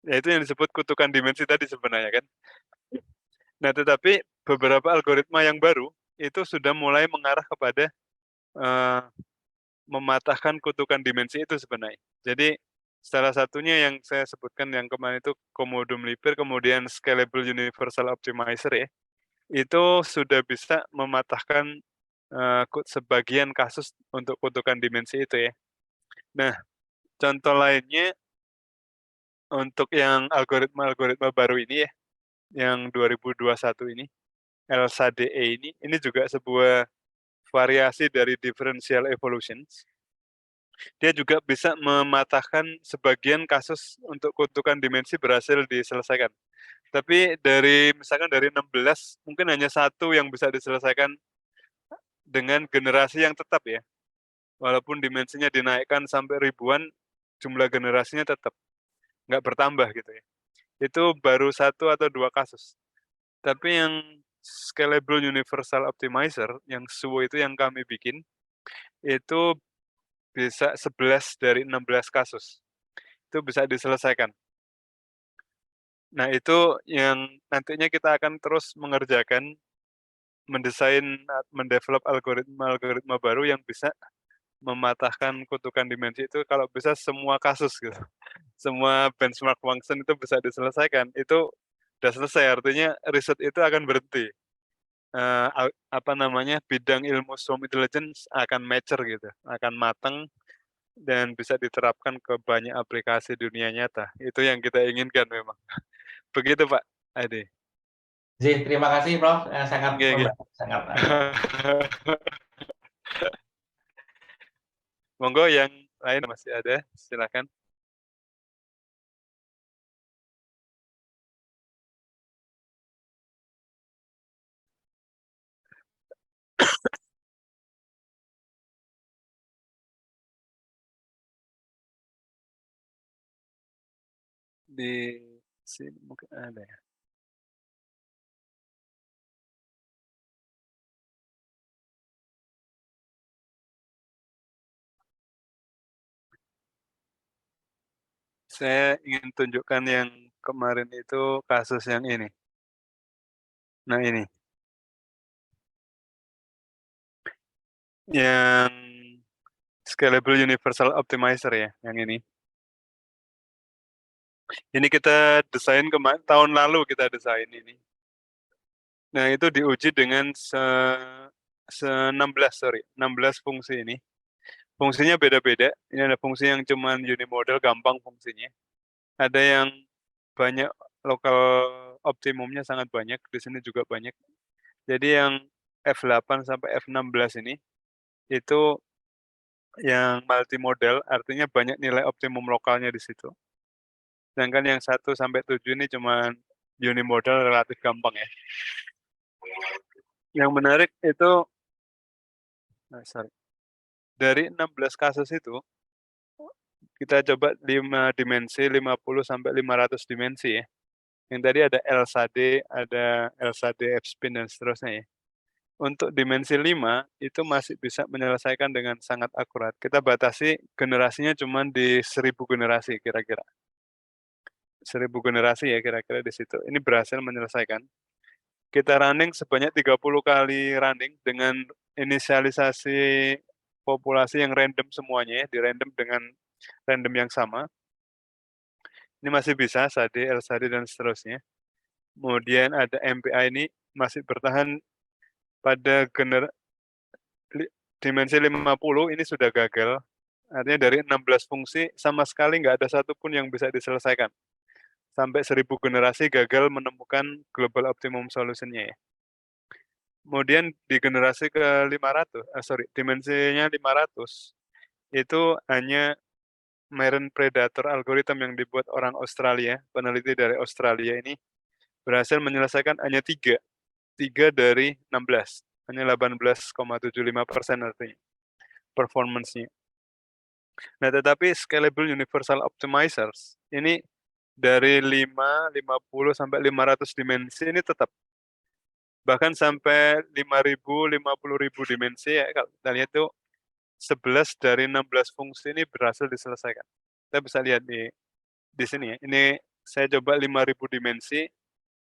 Ya itu yang disebut kutukan dimensi tadi sebenarnya kan. Nah, tetapi beberapa algoritma yang baru itu sudah mulai mengarah kepada mematahkan kutukan dimensi itu sebenarnya. Jadi salah satunya yang saya sebutkan yang kemarin itu Comodum Libre, kemudian Scalable Universal Optimizer ya, itu sudah bisa mematahkan sebagian kasus untuk kutukan dimensi itu ya. Nah, contoh lainnya untuk yang algoritma baru ini ya, yang 2021 ini, LSADE ini juga sebuah variasi dari differential evolutions. Dia juga bisa mematahkan sebagian kasus untuk kutukan dimensi berhasil diselesaikan. Tapi misalkan dari 16, mungkin hanya satu yang bisa diselesaikan dengan generasi yang tetap ya. Walaupun dimensinya dinaikkan sampai ribuan, jumlah generasinya tetap nggak bertambah gitu ya. Itu baru 1 atau 2 kasus. Tapi yang Scalable Universal Optimizer, yang SUO itu yang kami bikin, itu bisa 11 dari 16 kasus. Itu bisa diselesaikan. Nah, itu yang nantinya kita akan terus mengerjakan, mendevelop algoritma baru yang bisa mematahkan kutukan dimensi itu kalau bisa semua kasus gitu. Semua benchmark function itu bisa diselesaikan. Itu udah selesai, artinya riset itu akan berhenti. Bidang ilmu swarm intelligence akan mature gitu, akan matang dan bisa diterapkan ke banyak aplikasi dunia nyata. Itu yang kita inginkan memang. Begitu Pak Ade. Terima kasih Prof. Sangat Oke, oke. membantu, sangat. Monggo yang lain masih ada, silakan. Di sini mungkin ada ya. Saya ingin tunjukkan yang kemarin itu kasus yang ini. Nah ini, yang Scalable Universal Optimizer ya, yang ini. Ini kita desain tahun lalu kita desain ini. Nah itu diuji dengan 16 fungsi ini. Fungsinya beda-beda. Ini ada fungsi yang cuman unimodal, gampang fungsinya. Ada yang banyak lokal optimumnya sangat banyak. Di sini juga banyak. Jadi yang F8 sampai F16 ini itu yang multimodal, artinya banyak nilai optimum lokalnya di situ. Sedangkan yang 1 sampai 7 ini cuma unimodal, relatif gampang ya. Yang menarik itu, dari 16 kasus itu, kita coba 5 dimensi, 50 sampai 500 dimensi ya. Yang tadi ada LSAD, ada LSAD F-spin dan seterusnya ya. Untuk dimensi 5 itu masih bisa menyelesaikan dengan sangat akurat. Kita batasi generasinya cuma di 1000 generasi kira-kira. 1000 generasi ya kira-kira di situ. Ini berhasil menyelesaikan. Kita running sebanyak 30 kali running dengan inisialisasi populasi yang random semuanya ya, di random dengan random yang sama. Ini masih bisa SAD, LSAD dan seterusnya. Kemudian ada MPI ini masih bertahan pada dimensi 50 ini sudah gagal. Artinya dari 16 fungsi sama sekali nggak ada satupun yang bisa diselesaikan. Sampai 1000 generasi gagal menemukan global optimum solution-nya ya. Kemudian di generasi ke 500, dimensinya 500, itu hanya marine predator algorithm yang dibuat orang Australia, peneliti dari Australia ini, berhasil menyelesaikan hanya 3 dari 16, hanya 18,75% artinya performance-nya. Nah, tetapi scalable universal optimizers ini dari 5, 50 sampai 500 dimensi ini tetap bahkan sampai 5.000, 50.000 dimensi ya kalau kita lihat itu 11 dari 16 fungsi ini berhasil diselesaikan. Kita bisa lihat di sini ya. Ini saya coba 5.000 dimensi.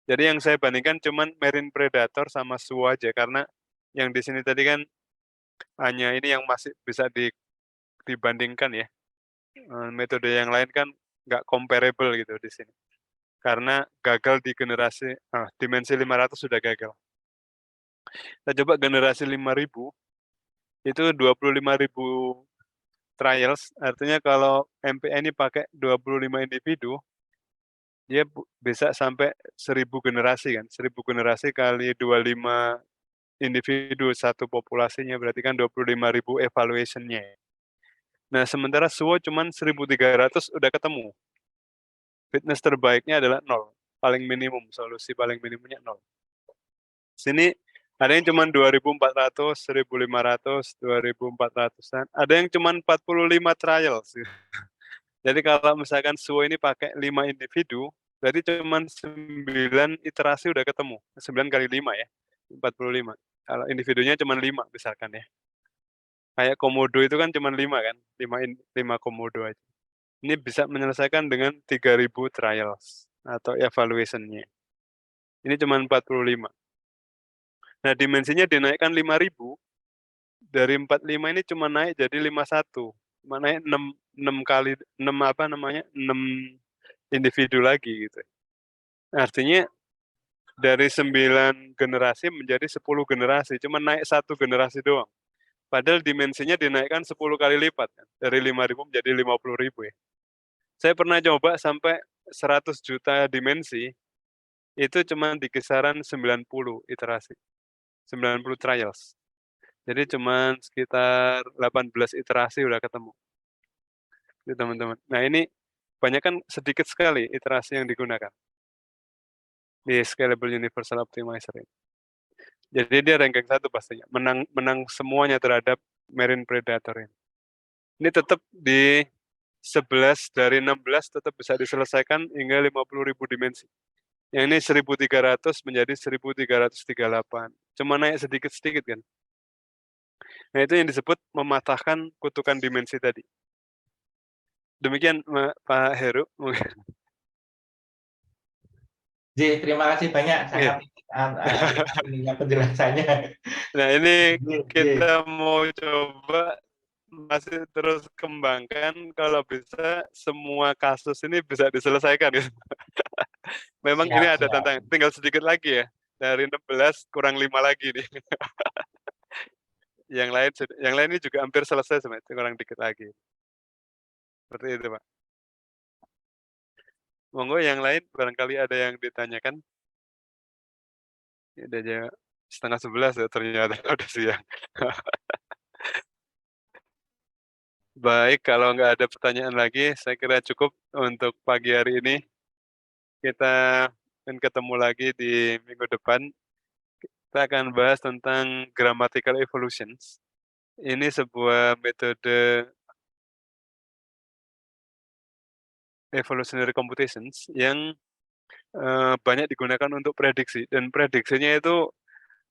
Jadi yang saya bandingkan cuman marine predator sama suo aja karena yang di sini tadi kan hanya ini yang masih bisa dibandingkan ya. Metode yang lain kan nggak comparable gitu di sini. Karena gagal di generasi dimensi 500 sudah gagal. Kita coba generasi 5.000 itu 25.000 trials, artinya kalau MPA ini pakai 25 individu, dia bisa sampai 1000 generasi kan, 1000 generasi kali 25 individu satu populasinya, berarti kan 25.000 evaluation-nya. Nah, sementara SUO cuman 1.300 udah ketemu. Fitness terbaiknya adalah 0, paling minimum, solusi paling minimumnya 0. Sini ada yang cuma 2.400, 1.500, 2.400-an. Ada yang cuma 45 trial sih. Jadi kalau misalkan SUO ini pakai 5 individu, berarti cuma 9 iterasi udah ketemu. 9 kali 5 ya, 45. Kalau individunya cuma 5 misalkan ya. Kayak komodo itu kan cuma 5 kan, 5 komodo aja. Ini bisa menyelesaikan dengan 3.000 trials atau evaluation-nya. Ini cuma 45. Nah, dimensinya dinaikkan 5.000, dari 45 ini cuma naik jadi 51. Cuma naik 6 kali 6 individu lagi gitu. Artinya dari 9 generasi menjadi 10 generasi, cuma naik 1 generasi doang. Padahal dimensinya dinaikkan 10 kali lipat kan, dari 5.000 menjadi 50.000 ya. Saya pernah coba sampai 100 juta dimensi, itu cuma di kisaran 90 iterasi, 90 trials. Jadi cuma sekitar 18 iterasi udah ketemu. Itu teman-teman. Nah ini banyak kan sedikit sekali iterasi yang digunakan di Scalable Universal Optimizer ini. Jadi dia ranking 1 pastinya, menang semuanya terhadap marine predator ini. Ini tetap di 11 dari 16 tetap bisa diselesaikan hingga 50.000 dimensi. Yang ini 1.300 menjadi 1.338. Cuma naik sedikit-sedikit kan. Nah itu yang disebut mematahkan kutukan dimensi tadi. Demikian Pak Heru. Ji, terima kasih banyak sangat penjelasannya. Nah ini kita mau coba masih terus kembangkan kalau bisa semua kasus ini bisa diselesaikan gitu. Memang ini ada tantangan, tinggal sedikit lagi ya. Dari 16 kurang 5 lagi nih. yang lain ini juga hampir selesai sebenarnya, kurang dikit lagi. Seperti itu, Pak. Monggo yang lain barangkali ada yang ditanyakan. Udah jam 10:30 ya ternyata udah siang. Baik, kalau nggak ada pertanyaan lagi, saya kira cukup untuk pagi hari ini. Kita akan ketemu lagi di minggu depan. Kita akan bahas tentang grammatical evolutions. Ini sebuah metode evolutionary computations yang banyak digunakan untuk prediksi. Dan prediksinya itu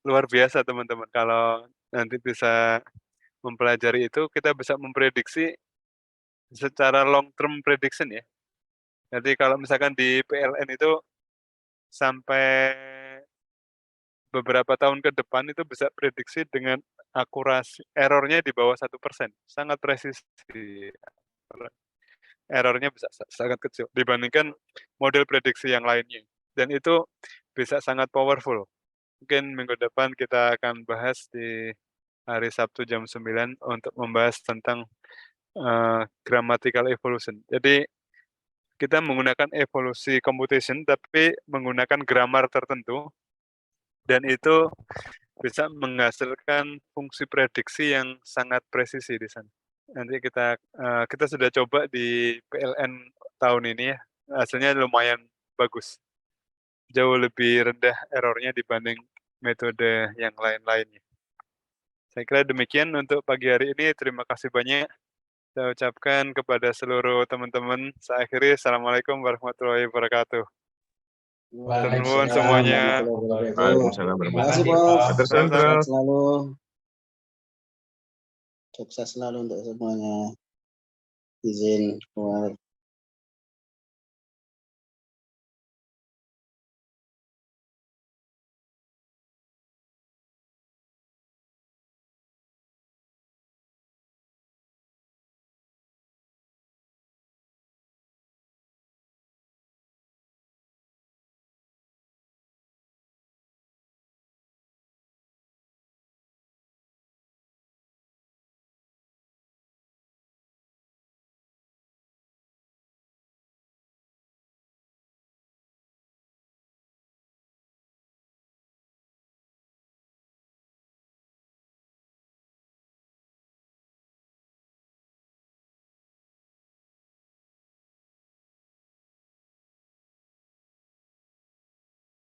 luar biasa teman-teman. Kalau nanti bisa mempelajari itu, kita bisa memprediksi secara long term prediction ya. Jadi kalau misalkan di PLN itu sampai beberapa tahun ke depan itu bisa prediksi dengan akurasi errornya di bawah 1%, sangat presisi. Errornya bisa sangat kecil dibandingkan model prediksi yang lainnya. Dan itu bisa sangat powerful. Mungkin minggu depan kita akan bahas di hari Sabtu jam 9 untuk membahas tentang grammatical evolution. Jadi kita menggunakan evolusi computation tapi menggunakan grammar tertentu dan itu bisa menghasilkan fungsi prediksi yang sangat presisi di sana. Nanti kita sudah coba di PLN tahun ini ya, hasilnya lumayan bagus. Jauh lebih rendah errornya dibanding metode yang lain-lainnya. Saya kira demikian untuk pagi hari ini. Terima kasih banyak. Saya ucapkan kepada seluruh teman-teman. Saya akhiri. Assalamualaikum warahmatullahi wabarakatuh. Nuwun semuanya. Waalaikumsalam Terima kasih, warahmatullahi Prof. wabarakatuh. Sama-sama. Sehat selalu. Sukses selalu untuk semuanya. Izin keluar.